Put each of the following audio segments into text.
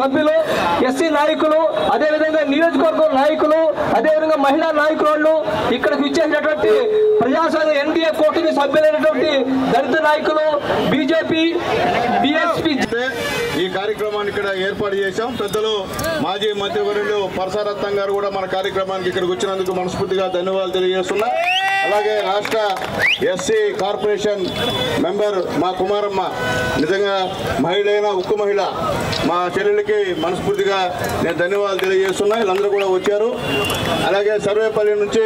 సభ్యులు, ఎస్సీ నాయకులు, అదేవిధంగా నియోజకవర్గం నాయకులు, అదేవిధంగా మహిళా నాయకులు, ఇక్కడికి ఇచ్చేసినటువంటి ప్రజాస్వామ్య ఎన్డీఏ కూటమి సభ్యులైనటువంటి దళిత నాయకులు, బీజేపీ, బీఎస్పీ ఈ కార్యక్రమాన్ని ఇక్కడ ఏర్పాటు చేశాం. పెద్దలు మాజీ మంత్రివర్యులు పరసారత్నం గారు కూడా మన కార్యక్రమానికి ఇక్కడికి వచ్చినందుకు మనస్ఫూర్తిగా ధన్యవాదాలు తెలియజేస్తున్నా. అలాగే రాష్ట్ర ఎస్సీ కార్పొరేషన్ మెంబర్ మా కుమారమ్మ, నిజంగా మహిళైన ఉక్కు మహిళ, మా చెల్లెలకి మనస్ఫూర్తిగా నేను ధన్యవాదాలు తెలియజేస్తున్నా. వీళ్ళందరూ కూడా వచ్చారు. అలాగే సర్వేపల్లి నుంచి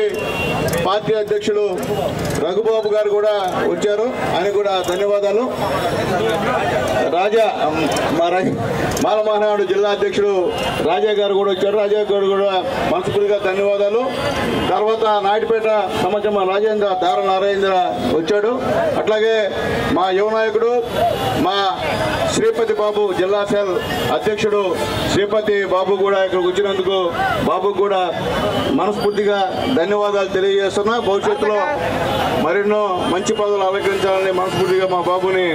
పార్టీ అధ్యక్షులు రఘుబాబు గారు కూడా వచ్చారు, ఆయన కూడా ధన్యవాదాలు. రాజా మాలమహానాడు జిల్లా అధ్యక్షుడు రాజా గారు కూడా వచ్చారు, రాజా గారు కూడా మనస్ఫూర్తిగా ధన్యవాదాలు. తర్వాత నాయుడుపేట సమాజం రాజేంద్ర దార నారాయణ వచ్చాడు. అట్లాగే మా యువ నాయకుడు మా శ్రీపతి బాబు జిల్లా సెల్ అధ్యక్షుడు శ్రీపతి బాబు కూడా ఇక్కడికి వచ్చినందుకు బాబుకు కూడా మనస్ఫూర్తిగా ధన్యవాదాలు తెలియజేస్తున్నా. భవిష్యత్తులో మరెన్నో మంచి పదవులు అలంకరించాలని మనస్ఫూర్తిగా మా బాబుని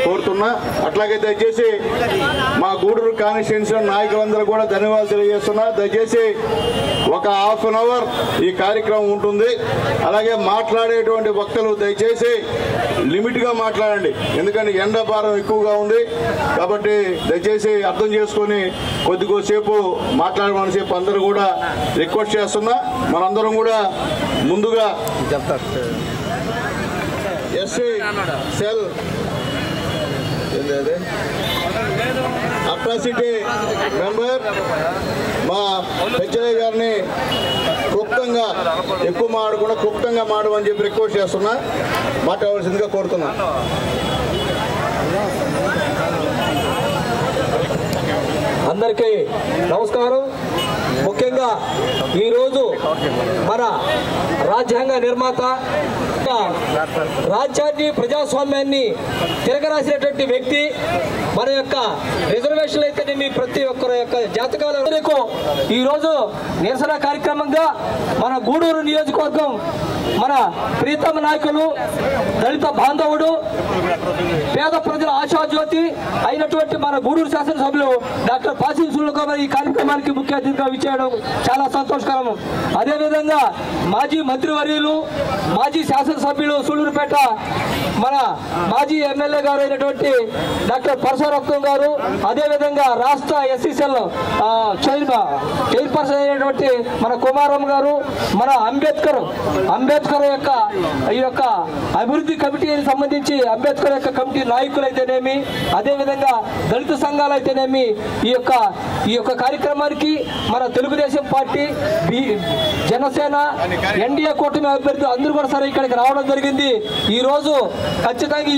కోరుతున్నా. అట్లాగే దయచేసి మా గూడూరు కాన్స్టిట్యున్సీ నాయకులందరూ కూడా ధన్యవాదాలు తెలియజేస్తున్నా. దయచేసి ఒక హాఫ్ అన్ అవర్ ఈ కార్యక్రమం ఉంటుంది. అలాగే మాట్లాడేటువంటి వక్తలు దయచేసి లిమిట్గా మాట్లాడండి, ఎందుకంటే ఎండ భారం ఎక్కువగా ఉంది కాబట్టి దయచేసి అర్థం చేసుకొని కొద్దిసేపు మాట్లాడమని చెప్పి అందరూ కూడా రిక్వెస్ట్ చేస్తున్నా. మనందరం కూడా ముందుగా ఎస్సీ సెల్ అట్రాసిటీ మెంబర్ మా పెచ్చయ్య గారిని క్లుప్తంగా ఎక్కువ మాడకుండా క్లుప్తంగా మాడమని చెప్పి రిక్వెస్ట్ చేస్తున్నా, మాట్లాడవలసిందిగా కోరుతున్నా. అందరికీ నమస్కారం. ముఖ్యంగా ఈరోజు మన రాజ్యాంగ నిర్మాత రాజ్యాన్ని, ప్రజాస్వామ్యాన్ని తిరగరాసినటువంటి వ్యక్తి, మన యొక్క రిజర్వేషన్లు అయితేనేమి ప్రతి ఒక్కరి యొక్క జాతకాలకు ఈరోజు నిరసన కార్యక్రమంగా మన గూడూరు నియోజకవర్గం మన ప్రీతమ నాయకులు, దళిత బాంధవుడు, పేద ప్రజల ఆశాజ్యోతి అయినటువంటి మన గూడూరు శాసనసభ్యులు డాక్టర్ పాసిం సుల్లుకోమర్ ఈ కార్యక్రమానికి ముఖ్య అతిథిగా విచ్చేయడం చాలా సంతోషకరం. అదేవిధంగా మాజీ మంత్రివర్యులు, మాజీ శాసనసభ్యులు సూళ్లూరుపేట మన మాజీ ఎమ్మెల్యే గారు అయినటువంటి డాక్టర్ పరశురత్నం గారు, అదేవిధంగా రాష్ట్ర ఎస్సీసీఎల్ చైర్పర్సన్ అయినటువంటి మన కుమారమ్మ గారు, మన అంబేద్కర్ యొక్క ఈ యొక్క అభివృద్ధి కమిటీకి సంబంధించి అంబేద్కర్ యొక్క కమిటీ నాయకులైతేనేమి, అదేవిధంగా దళిత సంఘాలైతేనేమి ఈ యొక్క కార్యక్రమానికి మన తెలుగుదేశం పార్టీ, జనసేన, ఎన్డీఏ కూటమి అభ్యర్థులు అందరూ కూడా సరే ఇక్కడికి రావడం జరిగింది. ఈ రోజు ఖచ్చితంగా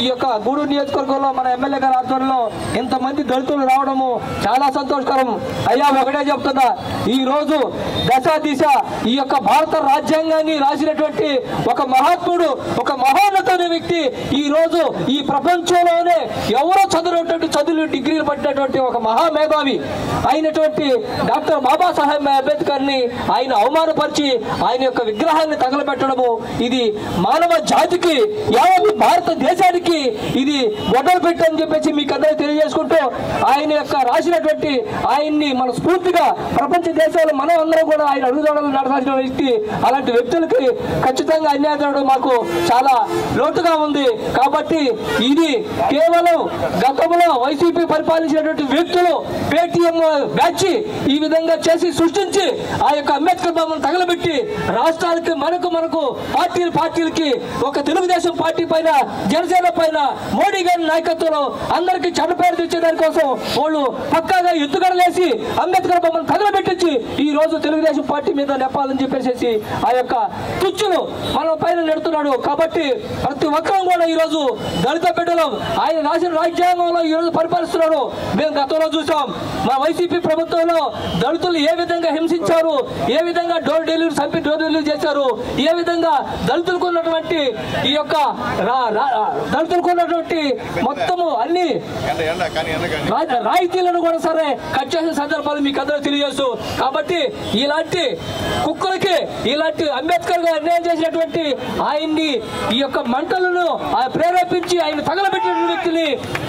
ఈ యొక్క గూడూరు నియోజకవర్గంలో మన ఎమ్మెల్యే గారి ఆధ్వర్యంలో ఇంతమంది దళితులు రావడము చాలా సంతోషకరం. అయ్యా ఒకటే చెప్తున్నా, ఈ రోజు దశ దిశ ఈ యొక్క భారత రాజ్యాంగాన్ని రాసినటువంటి ఒక మహాత్ముడు, ఒక మహోన్నతమైన వ్యక్తి, ఈ రోజు ఈ ప్రపంచంలోనే ఎవరో చదివినటువంటి చదువులు డిగ్రీలు పట్టినటువంటి ఒక మహామేధావి అయినటువంటి డాక్టర్ బాబాసాహెబ్ అంబేద్కర్ ని ఆయన అవమానపరిచి ఆయన యొక్క విగ్రహాన్ని తగలబెట్టడము ఇది మానవ జాతికి, యావత్ భారతదేశానికి ఇది గొడవలు పెట్టని చెప్పేసి మీకు అందరూ తెలియజేసుకుంటూ ఆయన యొక్క రాసినటువంటి ఆయన్ని మన స్ఫూర్తిగా ప్రపంచ దేశాలు మనం అందరం కూడా ఆయన అడుగుదోడలు నడవాల్సిన వ్యక్తి. అలాంటి వ్యక్తులకి ఖచ్చితంగా అన్యాయం జరగడం మాకు చాలా లోటుగా ఉంది. కాబట్టి ఇది కేవలం గతంలో వైసీపీ పరిపాలించినటువంటి వ్యక్తులు పేటీఎం బ్యాచ్ ఈ విధంగా చేసి సృష్టించి ఆ యొక్క అంబేద్కర్ బొమ్మను తగలబెట్టి రాష్ట్రాలకి మనకు పార్టీలకి ఒక తెలుగుదేశం పార్టీ పైన, జనసేన పైన, మోడీ గారి నాయకత్వంలో అందరికీ చెడ్డ పేరు తెచ్చేదాని కోసం వాళ్ళు పక్కాగా ఎత్తుగడలేసి అంబేద్కర్ బొమ్మను తగలబెట్టించి ఈ రోజు తెలుగుదేశం పార్టీ మీద నెప్పాలని చెప్పేసి ఆ యొక్క తుచ్చులు మన పైన నెడుతున్నాడు. కాబట్టి ప్రతి ఒక్కరూ కూడా ఈ రోజు దళిత బిడ్డలు ఆయన రాసిన రాజ్యాంగంలో ఈ రోజు పరిపాలిస్తున్నారు. మేము గతంలో చూసాం మా వైసీపీ ప్రభుత్వంలో దళితులు ఏ విధంగా హింసించారు, ఏ విధంగా డోర్ డెలివరీ చంపి డోర్ డెలివరీ చేశారు, ఏ విధంగా దళితులకు ఉన్నటువంటి ఈ యొక్క దళితులకు ఉన్నటువంటి మొత్తము అన్ని రాయితీలను కూడా సరే కట్ చేసిన సందర్భాలు మీకు అందరూ తెలియజేస్తూ, కాబట్టి ఇలాంటి కుక్కలకి ఇలాంటి అంబేద్కర్ గారు అన్యాయం చేసినటువంటి ఆయన్ని ఈ యొక్క మంటలను ప్రేరేపించి ఆయన తగలబెట్టిన వ్యక్తిని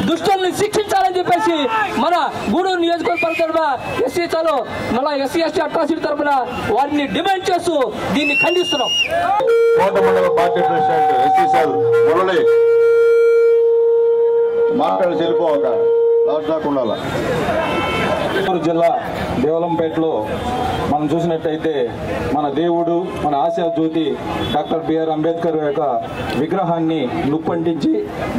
దుష్టుల్ని శిక్షించాలని చెప్పేసి మన గూడూరు నియోజకవర్గ తరఫున ఎస్సీలో మన ఎస్సీ ఎస్టీ అట్రాసిటీ తరఫున వారిని డిమాండ్ చేస్తూ దీన్ని ఖండిస్తున్నాం. కోట మండల party president SC sir Murali మాట్లాడి చెల్లిపోక ఉండాలి. జిల్లా దేవలంపేటలో మనం చూసినట్టయితే మన దేవుడు, మన ఆశా జ్యోతి డాక్టర్ బిఆర్ అంబేద్కర్ యొక్క విగ్రహాన్ని నుప్పంటించి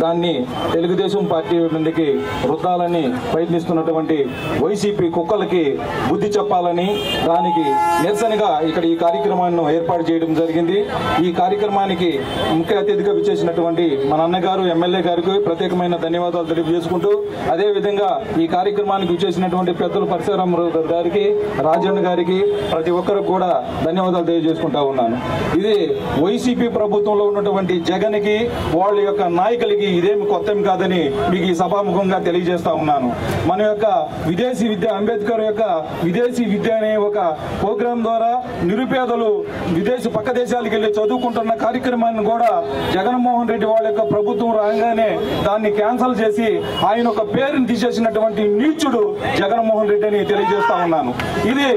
దాన్ని తెలుగుదేశం పార్టీ మందికి రుద్దాలని ప్రయత్నిస్తున్నటువంటి వైసీపీ కుక్కలకి బుద్ధి చెప్పాలని దానికి నిరసనగా ఇక్కడ ఈ కార్యక్రమాన్ని ఏర్పాటు చేయడం జరిగింది. ఈ కార్యక్రమానికి ముఖ్య అతిథిగా విచ్చేసినటువంటి మన అన్నగారు ఎమ్మెల్యే గారికి ప్రత్యేకమైన ధన్యవాదాలు తెలియజేసుకుంటూ, అదేవిధంగా ఈ కార్యక్రమానికి విచ్చేసినటువంటి పెద్దలు పరశురామరావు గారికి, రాజన్న గారికి, ప్రతి ఒక్కరికి కూడా ధన్యవాదాలు తెలియజేసుకుంటా ఉన్నాను. ఇది వైసీపీ ప్రభుత్వంలో ఉన్నటువంటి జగన్కి వాళ్ళ యొక్క నాయకులకి ఇదేమి కొత్త కాదని మీకు ఈ సభాముఖంగా తెలియజేస్తా ఉన్నాను. మన యొక్క విదేశీ విద్య, అంబేద్కర్ యొక్క విదేశీ విద్య అనే ఒక ప్రోగ్రాం ద్వారా నిరుపేదలు పక్క దేశాలకు వెళ్ళి చదువుకుంటున్న కార్యక్రమాన్ని కూడా జగన్మోహన్ రెడ్డి వాళ్ళ యొక్క ప్రభుత్వం రాగానే దాన్ని క్యాన్సల్ చేసి ఆయన ఒక పేరుని తీసేసినటువంటి నీచుడు జగన్మోహన్ రెడ్డి అని తెలియజేస్తా ఉన్నాను. ఇది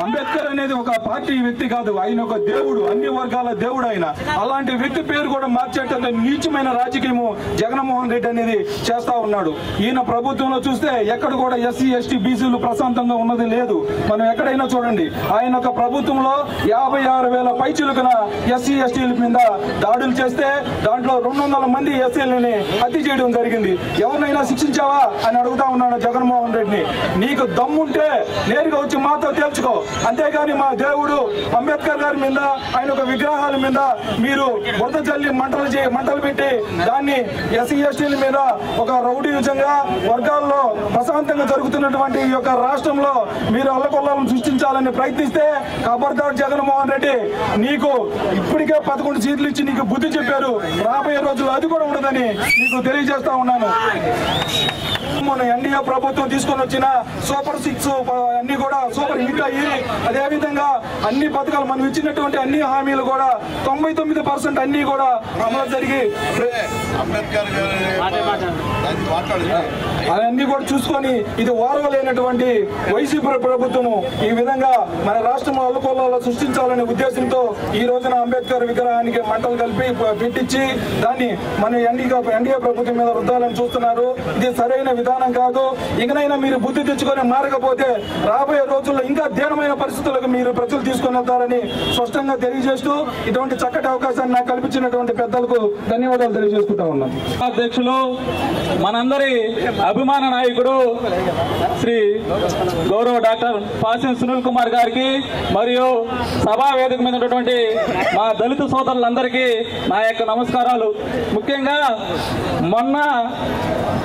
అంబేద్కర్ అనేది ఒక పార్టీ వ్యక్తి కాదు, ఆయన ఒక దేవుడు, అన్ని వర్గాల దేవుడు ఆయన. అలాంటి వ్యక్తి పేరు కూడా మార్చేట నీచమైన రాజకీయము జగన్మోహన్ రెడ్డి అనేది చేస్తా ఉన్నాడు. ఈయన ప్రభుత్వంలో చూస్తే ఎక్కడ కూడా ఎస్సీ ఎస్టీ బీసీలు ప్రశాంతంగా ఉన్నది లేదు. మనం ఎక్కడైనా చూడండి, ఆయన ఒక ప్రభుత్వంలో 56,000 పైచిలుకన ఎస్సీ ఎస్టీల మీద దాడులు చేస్తే దాంట్లో 200 మంది ఎస్సీలని హత్య చేయడం జరిగింది. ఎవరినైనా శిక్షించావా అని అడుగుతా ఉన్నాడు జగన్మోహన్ రెడ్డిని. నీకు దమ్ముంటే నేరుగా వచ్చి మాతో తేల్చుకో, అంతేగాని మా దేవుడు అంబేద్కర్ గారి మీద, ఆయన ఒక విగ్రహాల మీద మీరు బురద చల్లి మంటలు పెట్టి దాన్ని ఎస్సీ ఎస్టీల మీద ఒక రౌడీయుజంగా వర్గాల్లో ప్రశాంతంగా జరుగుతున్నటువంటి ఈ యొక్క రాష్ట్రంలో మీరు అల్లకొల్లాలను సృష్టించాలని ప్రయత్నిస్తే ఖబర్దార్ జగన్మోహన్ రెడ్డి, నీకు ఇప్పటికే 11 సీట్లు ఇచ్చి నీకు బుద్ధి చెప్పారు, రాబోయే రోజుల్లో అది కూడా ఉండదని నీకు తెలియజేస్తా ఉన్నాను. మన ఎన్డీఏ ప్రభుత్వం తీసుకొని వచ్చిన సూపర్ 6 అన్ని కూడా సూపర్ హిట్ అయ్యి, అదేవిధంగా అన్ని పథకాలు మనం ఇచ్చినటువంటి అన్ని హామీలు కూడా 99% అన్ని కూడా అమలు జరిగి అవన్నీ కూడా చూసుకొని ఇది ఓర్వలేనటువంటి వైసీపీ ప్రభుత్వము ఈ విధంగా మన రాష్ట్రంలో అల్లకొల్లాలు సృష్టించాలనే ఉద్దేశంతో ఈ రోజున అంబేద్కర్ విగ్రహానికి మంటలు కలిపి పెట్టించి దాన్ని మన ఎన్డీఏ ప్రభుత్వం మీద రుద్దాలని చూస్తున్నారు. ఇది సరైన విధానం కాదు. ఇకనైనా మీరు బుద్ధి తెచ్చుకొని మారకపోతే రాబోయే రోజుల్లో ఇంకా దీనమైన పరిస్థితులకు మీరు ప్రజలు తీసుకొని వెళ్తారని స్పష్టంగా తెలియజేస్తూ ఇటువంటి చక్కటి అవకాశాన్ని నాకు కల్పించినటువంటి పెద్దలకు ధన్యవాదాలు తెలియజేసుకుంటా ఉన్నాను. అధ్యక్షులు, మనందరి అభిమాన నాయకుడు శ్రీ గౌరవ డాక్టర్ పాసిం సునీల్ కుమార్ గారికి మరియు సభా వేదిక మీద ఉన్నటువంటి మా దళిత సోదరులందరికీ నా యొక్క నమస్కారాలు. ముఖ్యంగా మొన్న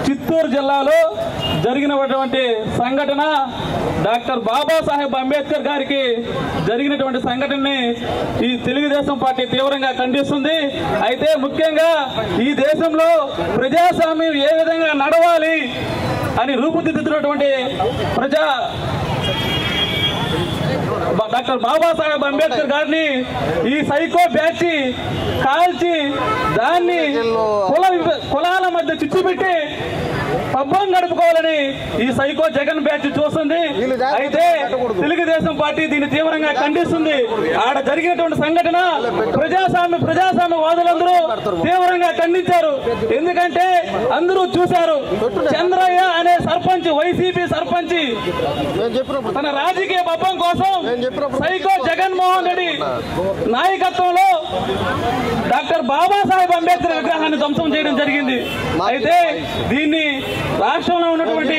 చిత్తూరు జిల్లాలో జరిగినటువంటి సంఘటన, డాక్టర్ బాబాసాహెబ్ అంబేద్కర్ గారికి జరిగినటువంటి సంఘటనని ఈ తెలుగుదేశం పార్టీ తీవ్రంగా ఖండిస్తుంది. అయితే ముఖ్యంగా ఈ దేశంలో ప్రజాస్వామ్యం ఏ విధంగా నడవాలి అని రూపుదిద్దుతున్నటువంటి డాక్టర్ బాబాసాహెబ్ అంబేద్కర్ గారిని ఈ సైకో బ్యాచ్ కాల్చి దాన్ని కులాల మధ్య చిచ్చుపెట్టి పబ్బం గడుపుకోవాలని ఈ సైకో జగన్ బ్యాచ్ చూస్తుంది. అయితే తెలుగుదేశం పార్టీ దీన్ని తీవ్రంగా ఖండిస్తుంది. ఆడ జరిగినటువంటి సంఘటన ప్రజాస్వామ్యవాదులందరూ తీవ్రంగా ఖండించారు. ఎందుకంటే అందరూ చూశారు, చంద్రయ్య అనే సర్పంచ్, వైసీపీ సర్పంచ్ తన రాజకీయ పబ్బం కోసం సైకో జగన్మోహన్ రెడ్డి నాయకత్వంలో డాక్టర్ బాబాసాహెబ్ అంబేద్కర్ విగ్రహాన్ని ధ్వంసం చేయడం జరిగింది. అయితే దీన్ని రాష్ట్రంలో ఉన్నటువంటి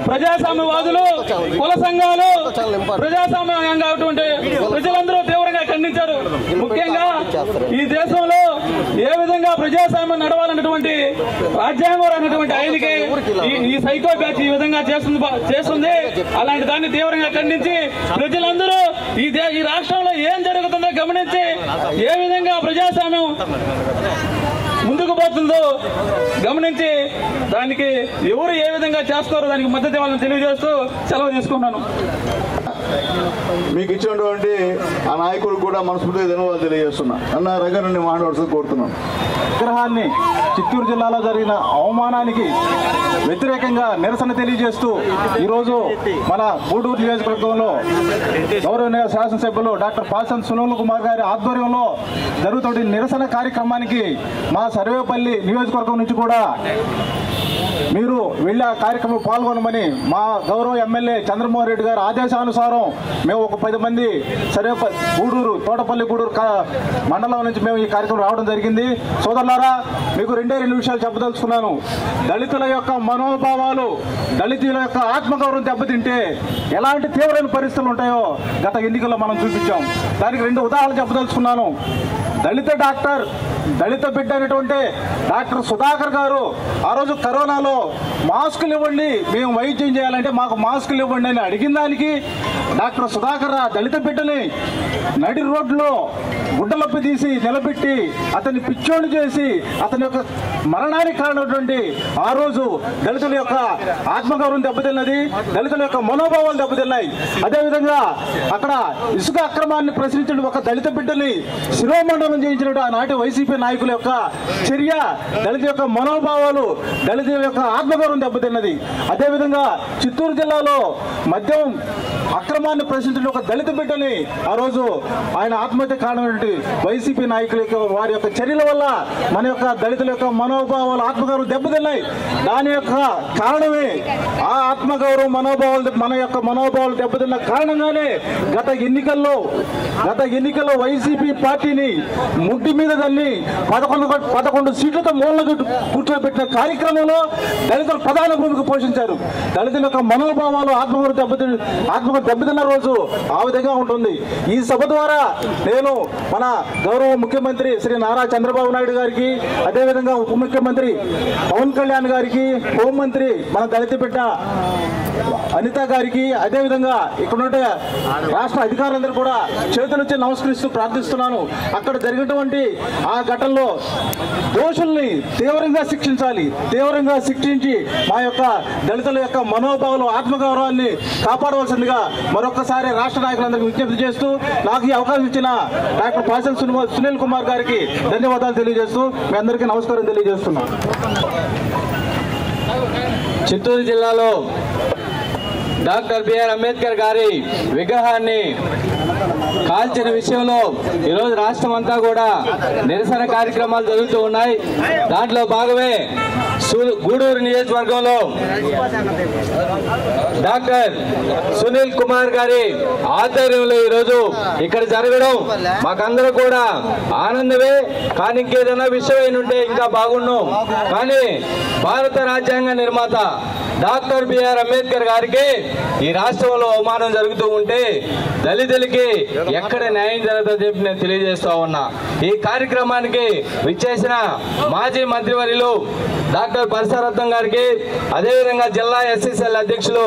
ప్రజాస్వామ్యవాదులు, కుల సంఘాలు, ప్రజాస్వామ్యంగా ప్రజలందరూ తీవ్రంగా ఖండించారు. ముఖ్యంగా ఈ దేశంలో ఏ విధంగా ప్రజాస్వామ్యం నడవాలన్నటువంటి రాజ్యాంగం అన్నటువంటి ఆయనకి ఈ సైకో బ్యాచ్ ఈ విధంగా చేస్తుంది. అలాంటి దాన్ని తీవ్రంగా ఖండించి ప్రజలందరూ ఈ రాష్ట్రంలో ఏం జరుగుతుందో గమనించి ఏ విధంగా ప్రజాస్వామ్యం ముందుకు పోతుందో గమనించి దానికి ఎవరు ఏ విధంగా చేస్తారో దానికి మద్దతు ఇవ్వాలని తెలియజేస్తూ సెలవు తీసుకున్నాను. మీకు ఇచ్చినటువంటి ఆ నాయకులకు కూడా మనస్ఫూర్తిగా ధన్యవాదాలు తెలియజేస్తున్నా. అన్న రఘుని మాట్లాడుతూ కోరుతున్నాను. విగ్రహాన్ని చిత్తూరు జిల్లాలో జరిగిన అవమానానికి వ్యతిరేకంగా నిరసన తెలియజేస్తూ ఈరోజు మన గూడూరు నియోజకవర్గంలో గౌరవనీయ శాసనసభ్యులు డాక్టర్ పాల్సన్ సునీల్ కుమార్ గారి ఆధ్వర్యంలో జరుగుతున్న నిరసన కార్యక్రమానికి మా సర్వేపల్లి నియోజకవర్గం నుంచి కూడా మీరు వెళ్ళి ఆ కార్యక్రమంలో పాల్గొనమని మా గౌరవ ఎమ్మెల్యే చంద్రమోహన్ రెడ్డి గారి ఆదేశానుసారం మేము ఒక 10 మంది గూడూరు తోటపల్లి గూడూరు మండలం నుంచి మేము ఈ కార్యక్రమం రావడం జరిగింది. సోదరులారా, మీకు 2 విషయాలు చెప్పదలుచుకున్నాను. దళితుల యొక్క మనోభావాలు, దళితుల యొక్క ఆత్మగౌరవం దెబ్బతింటే ఎలాంటి తీవ్రమైన పరిస్థితులు ఉంటాయో గత ఎన్నికల్లో మనం చూపించాం. దానికి 2 ఉదాహరణలు చెప్పదలుచుకున్నాను. దళిత డాక్టర్, దళిత బిడ్డ అయినటువంటి డాక్టర్ సుధాకర్ గారు ఆ రోజు కరోనాలో మాస్కులు ఇవ్వండి, మేము వైద్యం చేయాలంటే మాకు మాస్కులు ఇవ్వండి అని అడిగిన దానికి డాక్టర్ సుధాకర్ ఆ దళిత బిడ్డని నడి రోడ్లో గుడ్డలప్పి తీసి నిలబెట్టి అతన్ని పిచ్చోడు చేసి అతని యొక్క మరణానికి కారణమైనటువంటి ఆ రోజు దళితుల యొక్క ఆత్మగౌరవం దెబ్బతిన్నది, దళితుల యొక్క మనోభావాలు దెబ్బతిన్నాయి. అదేవిధంగా అక్కడ ఇసుక అక్రమాన్ని ప్రశ్నించిన ఒక దళిత బిడ్డని శిరోమండలం చేయించినట్టు ఆనాటి వైసీపీ నాయకుల యొక్క చర్య దళిత యొక్క మనోభావాలు, దళితుల యొక్క ఆత్మగౌరవం దెబ్బతిన్నది. అదేవిధంగా చిత్తూరు జిల్లాలో మద్యం అక్రమాన్ని ప్రశ్నించిన ఒక దళిత బిడ్డని ఆ రోజు ఆయన ఆత్మహత్య కారణమైనటువంటి వైసీపీ నాయకుల యొక్క వారి యొక్క చర్యల వల్ల మన యొక్క దళితుల యొక్క మనోభావాలు, ఆత్మగౌరవం దెబ్బతిన్నాయి. దాని యొక్క కారణమే ఆ ఆత్మగౌరవం, మనోభావాలు, మన యొక్క మనోభావాలు దెబ్బతిన్న కారణంగానే గత ఎన్నికల్లో వైసీపీ పార్టీని ముడ్డి మీద తల్లి 11 సీట్లతో మూలకు కూర్చోబెట్టిన కార్యక్రమంలో దళితులు ప్రధాన భూమిక పోషించారు. దళితుల యొక్క మనోభావాలు, ఆత్మగౌరవం దెబ్బతిన్న రోజు ఆ విధంగా ఉంటుంది. ఈ సభ ద్వారా నేను మన గౌరవ ముఖ్యమంత్రి శ్రీ నారా చంద్రబాబు నాయుడు గారికి, అదేవిధంగా ఉప ముఖ్యమంత్రి పవన్ కళ్యాణ్ గారికి, హోంమంత్రి మన దళిత బిడ్డ అనిత గారికి, అదేవిధంగా ఇక్కడ ఉండే రాష్ట్ర అధికారులందరూ కూడా చేతులొచ్చి నమస్కరిస్తూ ప్రార్థిస్తున్నాను. అక్కడ జరిగినటువంటి ఆ ఘటనలో దోషుల్ని తీవ్రంగా శిక్షించాలి. తీవ్రంగా శిక్షించి మా యొక్క దళితుల యొక్క మనోభావాలు, ఆత్మగౌరవాన్ని కాపాడవలసిందిగా మరొకసారి రాష్ట్ర నాయకులందరికీ విజ్ఞప్తి చేస్తూ నాకు ఈ అవకాశం ఇచ్చిన డాక్టర్ పాల్సన్ సునీల్ కుమార్ గారికి ధన్యవాదాలు తెలియజేస్తూ మీ అందరికీ నమస్కారం తెలియజేస్తున్నాను. చిత్తూరు జిల్లాలో డాక్టర్ బిఆర్ అంబేద్కర్ గారి విగ్రహాన్ని కాల్చిన విషయంలో ఈరోజు రాష్ట్రం అంతా కూడా నిరసన కార్యక్రమాలు జరుగుతూ ఉన్నాయి. దాంట్లో భాగమే గూడూరు నియోజకవర్గంలో డాక్టర్ సునీల్ కుమార్ గారి ఆధ్వర్యంలో ఈరోజు ఇక్కడ జరగడం మాకందరూ కూడా ఆనందమే. కానీ ఇంకేదైనా విషయం అయినుంటే ఇంకా బాగున్నాం. కానీ భారత రాజ్యాంగ నిర్మాత డాక్టర్ బిఆర్ అంబేద్కర్ గారికి ఈ రాష్ట్రంలో అవమానం జరుగుతూ ఉంటే దళితులకి ఎక్కడ న్యాయం జరుగుతుందని చెప్పి నేను తెలియజేస్తా ఉన్నా. ఈ కార్యక్రమానికి విచ్చేసిన మాజీ మంత్రివర్యులు డాక్టర్ పరశురత్నం గారికి, అదేవిధంగా జిల్లా ఎస్సీసీఎల్ అధ్యక్షులు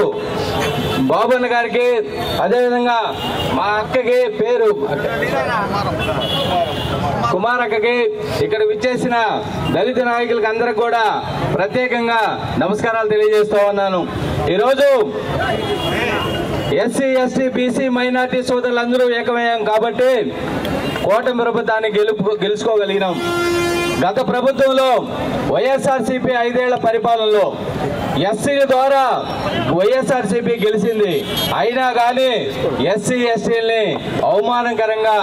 బాబన్న గారికి, అదేవిధంగా మా అక్కకి పేరు కుమారక్కకి, ఇక్కడ విచ్చేసిన దళిత నాయకులకు అందరికి కూడా ప్రత్యేకంగా నమస్కారాలు తెలియజేస్తూ ఉన్నాను. ఈరోజు ఎస్సీ, ఎస్టీ, బీసీ, మైనార్టీ సోదరులందరూ ఏకమయ్యాం కాబట్టి కూటమి ప్రభుత్వాన్ని గెలుచుకోగలిగినాం. గత ప్రభుత్వంలో వైఎస్ఆర్సీపీ 5 ఏళ్ల పరిపాలనలో ఎస్సీల ద్వారా వైఎస్ఆర్సీపీ గెలిచింది. అయినా కానీ ఎస్సీ, ఎస్టీలని అవమానకరంగా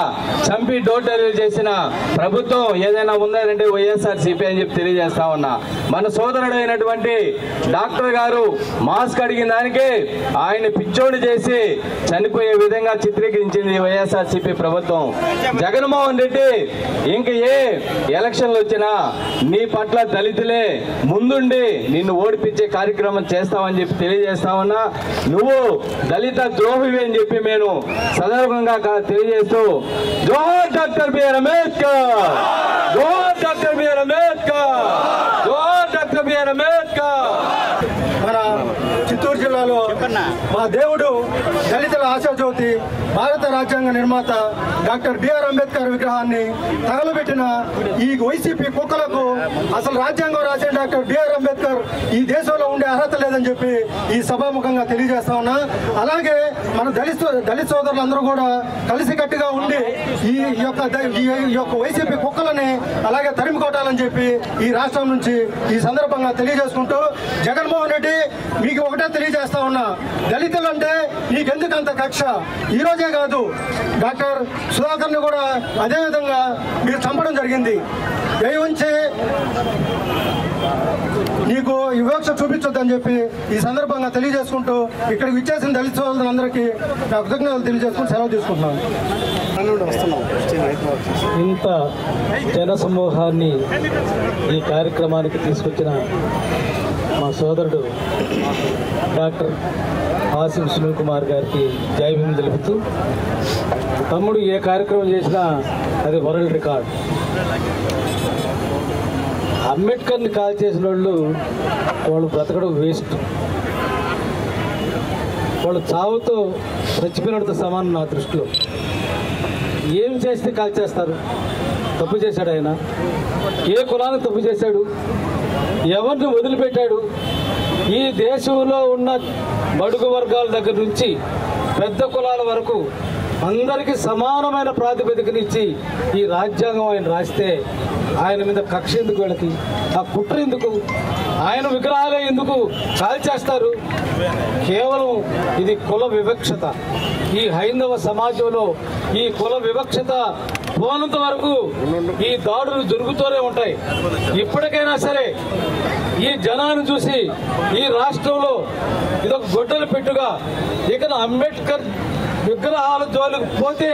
చంపి డోర్ డెలివరీ చేసిన ప్రభుత్వం ఏదైనా ఉందంటే వైఎస్ఆర్సీపీ అని చెప్పి తెలియజేస్తా ఉన్నా. మన సోదరుడైనటువంటి డాక్టర్ గారు మాస్క్ అడిగిన దానికి ఆయన పిచ్చోడు చేసి చనిపోయే విధంగా చిత్రీకరించింది వైఎస్ఆర్సీపీ ప్రభుత్వం. జగన్మోహన్ రెడ్డి ఇంక ఏ ఎలక్షన్లు వచ్చినా నీ పట్ల దళితులే ముందుండి నిన్ను ఓడిపించే కార్యక్రమం చేస్తామని చెప్పి తెలియజేస్తా ఉన్నా. నువ్వు దళిత ద్రోహివి అని చెప్పి నేను సందర్భంగా తెలియజేస్తూ జోహార్ డాక్టర్ బిఆర్ అంబేద్కర్, జోహార్ డాక్టర్ బిఆర్ అంబేద్కర్, జోహార్ డాక్టర్ బిఆర్ అంబేద్కర్. మన చిత్తూరు జిల్లాలో మా దేవుడు దళితుల ఆశాజ్యోతి భారత రాజ్యాంగ నిర్మాత డాక్టర్ బిఆర్ అంబేద్కర్ విగ్రహాన్ని తగలబెట్టిన ఈ వైసీపీ కుక్కలకు అసలు రాజ్యాంగం రాసిన డాక్టర్ బిఆర్ అంబేద్కర్ ఈ దేశంలో ఉండే అర్హత లేదని చెప్పి ఈ సభాముఖంగా తెలియజేస్తా ఉన్నా. అలాగే మన దళిత సోదరులందరూ కూడా కలిసికట్టుగా ఉండి ఈ యొక్క వైసీపీ కుక్కలని అలాగే తరిమి కొట్టాలని చెప్పి ఈ రాష్ట్రం నుంచి ఈ సందర్భంగా తెలియజేసుకుంటూ, జగన్మోహన్ రెడ్డి మీకు ఒకటే తెలియజేస్తా ఉన్నా, దళితులు అంటే నీకెందుకు అంత కక్ష? ఈ రోజే కాదు, డాక్టర్ సుధాకర్ని కూడా అదే విధంగా మీరు చంపడం జరిగింది. దయ ఉంచి నీకు వివక్ష చూపించొద్దని చెప్పి ఈ సందర్భంగా తెలియజేసుకుంటూ, ఇక్కడికి విచ్చేసిన దళిత సోదరులందరికీ నా కృతజ్ఞతలు తెలియజేసుకుని సెలవు తీసుకుంటున్నాను. ఇంత జన సమూహాన్ని ఈ కార్యక్రమానికి తీసుకొచ్చిన మా సోదరుడు డాక్టర్ ఆసిం సునీల్ కుమార్ గారికి జై భీమ్ తెలుపుతూ, తమ్ముడు ఏ కార్యక్రమం చేసినా అది వరల్డ్ రికార్డ్. అంబేద్కర్ని కాల్ చేసిన వాళ్ళు బ్రతకడం వేస్ట్. వాళ్ళు చావుతో చచ్చిపోయినతో సమానం నా దృష్టిలో. ఏం చేస్తే కాల్ చేస్తారు? తప్పు చేశాడు ఆయన? ఏ కులానికి తప్పు చేశాడు? ఎవరిని వదిలిపెట్టాడు? ఈ దేశంలో ఉన్న బడుగు వర్గాల దగ్గర నుంచి పెద్ద కులాల వరకు అందరికీ సమానమైన ప్రాతిపదికనిచ్చి ఈ రాజ్యాంగం ఆయన రాస్తే ఆయన మీద కక్ష ఎందుకు? వీళ్ళకి ఆ కుట్ర ఎందుకు? ఆయన విగ్రహాలే ఎందుకు కాల్ చేస్తారు? కేవలం ఇది కుల వివక్షత. ఈ హైందవ సమాజంలో ఈ కుల వివక్షత పోనంత వరకు ఈ దాడులు జరుగుతూనే ఉంటాయి. ఇప్పటికైనా సరే ఈ జనాన్ని చూసి ఈ రాష్ట్రంలో ఇదొక గొడ్డల పెట్టుగా ఇక అంబేద్కర్ విగ్రహాల జోలికి పోతే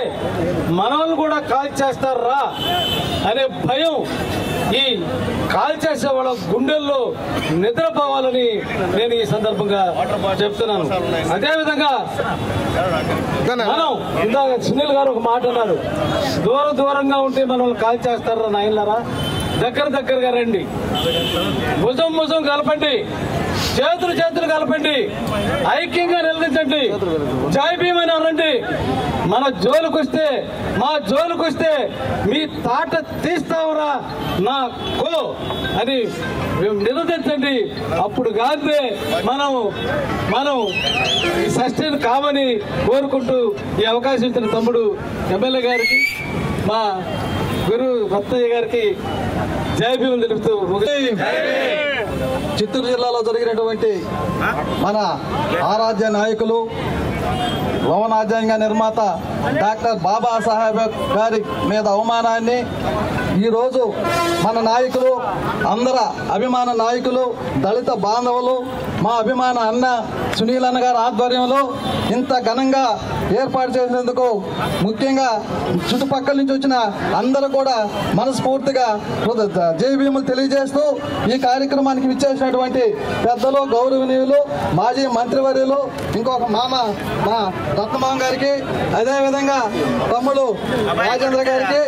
మనల్ని కూడా కాల్ చేస్తారా అనే భయం ఈ కాల్ చేసే వాళ్ళ గుండెల్లో నిద్రపోవాలని నేను ఈ సందర్భంగా చెప్తున్నాను. అదేవిధంగా మనం ఇందాక సునీల్ గారు ఒక మాట అన్నారు, దూరంగా ఉంటే మనల్ని కాల్ చేస్తారా నాయనలారా? దగ్గరగా రండి, భుజం కలపండి, చేతులు కలపండి, ఐక్యంగా నిలదించండి, జై భీమ్ అని అనండి. మన జోలికొస్తే మా జోలికొస్తే మీ తాట తీస్తావురా నా కో అని నిలదించండి. అప్పుడు కాదే మనం సస్టైన్ కామని కోరుకుంటూ ఈ అవకాశం ఇచ్చిన తమ్ముడు ఎమ్మెల్యే గారికి, మా గురు రత్తయ్య గారికి జై భీమ్ తెలుపుతూ చిత్తూరు జిల్లాలో జరిగినటువంటి మన ఆరాధ్య నాయకులు రాజ్యాంగ నిర్మాత డాక్టర్ బాబాసాహెబ్ గారి మీద అవమానాన్ని ఈరోజు మన నాయకులు, అందరి అభిమాన నాయకులు, దళిత బాంధవులు, మా అభిమాన అన్న సునీల్ అన్న గారి ఆధ్వర్యంలో ఇంత ఘనంగా ఏర్పాటు చేసినందుకు ముఖ్యంగా చుట్టుపక్కల నుంచి వచ్చిన అందరూ కూడా మనస్ఫూర్తిగా జై భీములు తెలియజేస్తూ, ఈ కార్యక్రమానికి విచ్చేసినటువంటి పెద్దలు, గౌరవనీయులు, మాజీ మంత్రివర్యులు, ఇంకొక మా రత్నమామ గారికి, అదేవిధంగా తమ్ముడు రాజేంద్ర గారికి,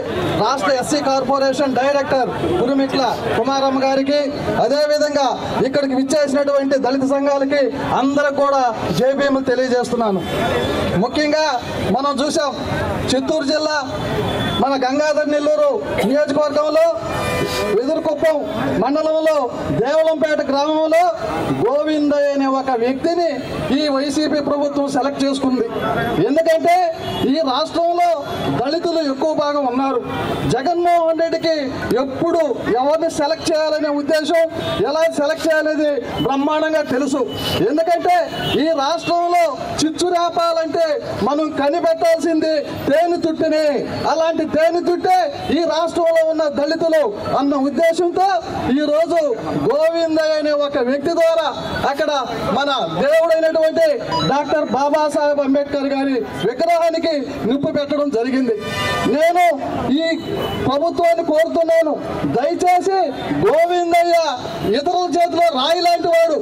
రాష్ట్ర ఎస్సీ కార్పొరేషన్ డైరెక్టర్ కురుమిట్ల కుమారమ్మ గారికి, అదేవిధంగా ఇక్కడికి విచ్చేసినటువంటి దళిత సంఘాలకి అందరూ కూడా జై భీములు తెలియజేస్తున్నాను. ముఖ్యంగా మనం చూసాం చిత్తూరు జిల్లా మన గంగాధర్ నెల్లూరు నియోజకవర్గంలో వెదురుకుప్పం మండలంలో దేవలంపేట గ్రామంలో గోవిందయ్య అనే ఒక వ్యక్తిని ఈ వైసీపీ ప్రభుత్వం సెలెక్ట్ చేసుకుంది. ఎందుకంటే ఈ రాష్ట్రంలో దళితులు ఎక్కువ భాగం ఉన్నారు. జగన్మోహన్ రెడ్డికి ఎప్పుడు ఎవరిని సెలెక్ట్ చేయాలనే ఉద్దేశం, ఎలా సెలెక్ట్ చేయాలనేది బ్రహ్మాండంగా తెలుసు. ఎందుకంటే ఈ రాష్ట్రంలో చిచ్చు రేపాలంటే మనం కనిపెట్టాల్సింది తేనెతుట్టిని. అలాంటి తేనెతుట్టే ఈ రాష్ట్రంలో ఉన్న దళితులు అన్న ఉద్దేశంతో ఈరోజు గోవిందయ్య అనే ఒక వ్యక్తి ద్వారా అక్కడ మన దేవుడైనటువంటి డాక్టర్ బాబాసాహెబ్ అంబేద్కర్ గారి విగ్రహానికి నిప్పు పెట్టడం జరిగింది. నేను ఈ ప్రభుత్వాన్ని కోరుతున్నాను, దయచేసి గోవిందయ్య ఇతరుల చేతిలో రాయి లాంటి వాడు.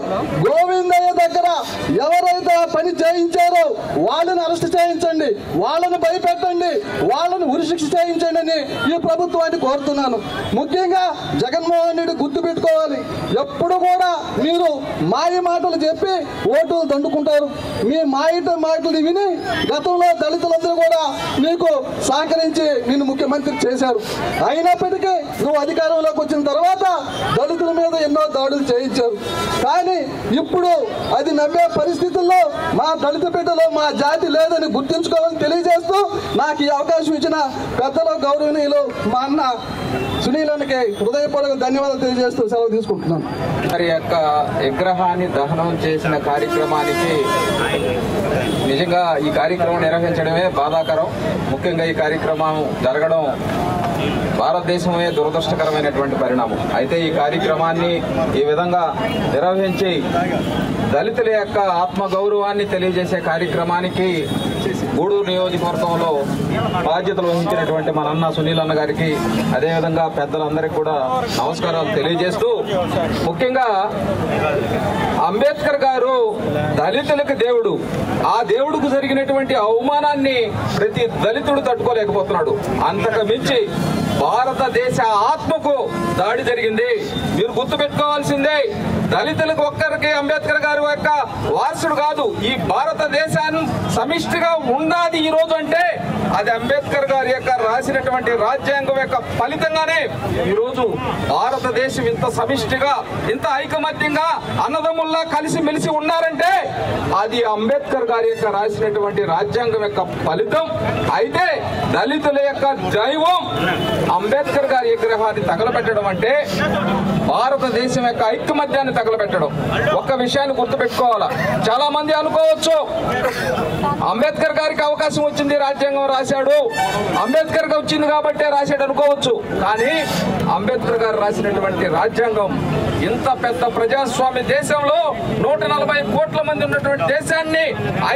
గోవిందయ్య దగ్గర ఎవరైతే ఆ పని చేయించారో వాళ్ళని అరెస్ట్ చేయించండి, వాళ్ళని భయపెట్టండి, వాళ్ళని ఉరిశిక్ష చేయించండి అని ఈ ప్రభుత్వాన్ని కోరుతున్నాను. ముఖ్యంగా జగన్మోహన్ రెడ్డి గుర్తు పెట్టుకోవాలి, ఎప్పుడు కూడా మీరు మాయ మాటలు చెప్పి ఓటులు దండుకుంటారు. మీ మాటలు విని గతంలో దళితులందరూ కూడా నీకు సహకరించి నిన్ను ముఖ్యమంత్రి చేశారు. అయినప్పటికీ నువ్వు అధికారంలోకి వచ్చిన తర్వాత దళితుల మీద ఎన్నో దాడులు చేయించారు. కానీ ఇప్పుడు అది నమ్మే పరిస్థితుల్లో మా దళిత బిడ్డలో మా జాతి లేదని గుర్తుంచుకోవాలని తెలియజేస్తూ నాకు ఈ అవకాశం ఇచ్చిన పెద్దలు గౌరవనీయులు మా అన్న సునీలకి హృదయపూర్వక ధన్యవాదాలు తెలియజేస్తూ సెలవు తీసుకుంటున్నాను. వారి యొక్క విగ్రహాన్ని దహనం చేసిన కార్యక్రమానికి నిజంగా ఈ కార్యక్రమం నిర్వహించడమే బాధాకరం. ముఖ్యంగా ఈ కార్యక్రమం జరగడం భారతదేశమే దురదృష్టకరమైనటువంటి పరిణామం. అయితే ఈ కార్యక్రమాన్ని ఈ విధంగా నిర్వహించి దళితుల యొక్క ఆత్మగౌరవాన్ని తెలియజేసే కార్యక్రమానికి గూడూరు నియోజకవర్గంలో బాధ్యతలు వహించినటువంటి మన అన్న సునీల్ అన్న గారికి, అదేవిధంగా పెద్దలందరికీ కూడా నమస్కారాలు తెలియజేస్తూ, ముఖ్యంగా అంబేద్కర్ గారు దళితులకు దేవుడు. ఆ దేవుడికి జరిగినటువంటి అవమానాన్ని ప్రతి దళితుడు తట్టుకోలేకపోతున్నాడు. అంతకు మించి భారతదేశ ఆత్మకు దాడి జరిగింది. మీరు గుర్తుపెట్టుకోవాల్సిందే, దళితులకు ఒక్కరికి అంబేద్కర్ గారు యొక్క వారసుడు కాదు, ఈ భారతదేశాన్ని సమిష్టిగా ఉన్నది ఈ రోజు అంటే అది అంబేద్కర్ గారి యొక్క రాసినటువంటి రాజ్యాంగం యొక్క ఫలితంగానే ఈరోజు భారతదేశం ఇంత సమిష్టిగా, ఇంత ఐకమత్యంగా అన్నదమ్ముల్లా కలిసి మెలిసి ఉన్నారంటే అది అంబేద్కర్ గారి యొక్క రాసినటువంటి రాజ్యాంగం యొక్క ఫలితం. అయితే దళితుల యొక్క దైవం అంబేద్కర్ గారి విగ్రహాన్ని తగలబెట్టడం అంటే భారతదేశం యొక్క ఐకమత్యాన్ని తగలబెట్టడం. ఒక్క విషయాన్ని గుర్తుపెట్టుకోవాలా, చాలా మంది అనుకోవచ్చు అంబేద్కర్ గారికి అవకాశం వచ్చింది, రాజ్యాంగం రాశాడు, అంబేద్కర్ గా వచ్చింది కాబట్టే రాశాడు అనుకోవచ్చు. కానీ అంబేద్కర్ గారు రాసినటువంటి రాజ్యాంగం ఇంత పెద్ద ప్రజాస్వామ్య దేశంలో 140 కోట్ల మంది ఉన్నటువంటి దేశాన్ని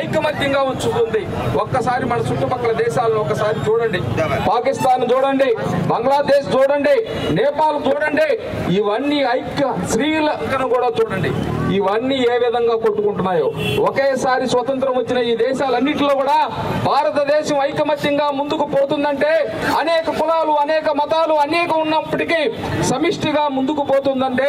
ఐకమత్యంగా ఉంచుతుంది. ఒక్కసారి మన చుట్టుపక్కల దేశాలను ఒకసారి చూడండి, పాకిస్తాన్ చూడండి, బంగ్లాదేశ్ చూడండి, నేపాల్ చూడండి, ఇవన్నీ శ్రీలంకను కూడా చూడండి, ఇవన్నీ ఏ విధంగా కొట్టుకుంటున్నాయో. ఒకేసారి స్వతంత్రం వచ్చిన ఈ దేశాలన్నింటిలో కూడా భారతదేశం ఐకమత్యంగా ముందుకు పోతుందంటే అనేక కులాలు, అనేక మతాలు, అనేక ఉన్నప్పటికీ సమిష్టిగా ముందుకు పోతుందంటే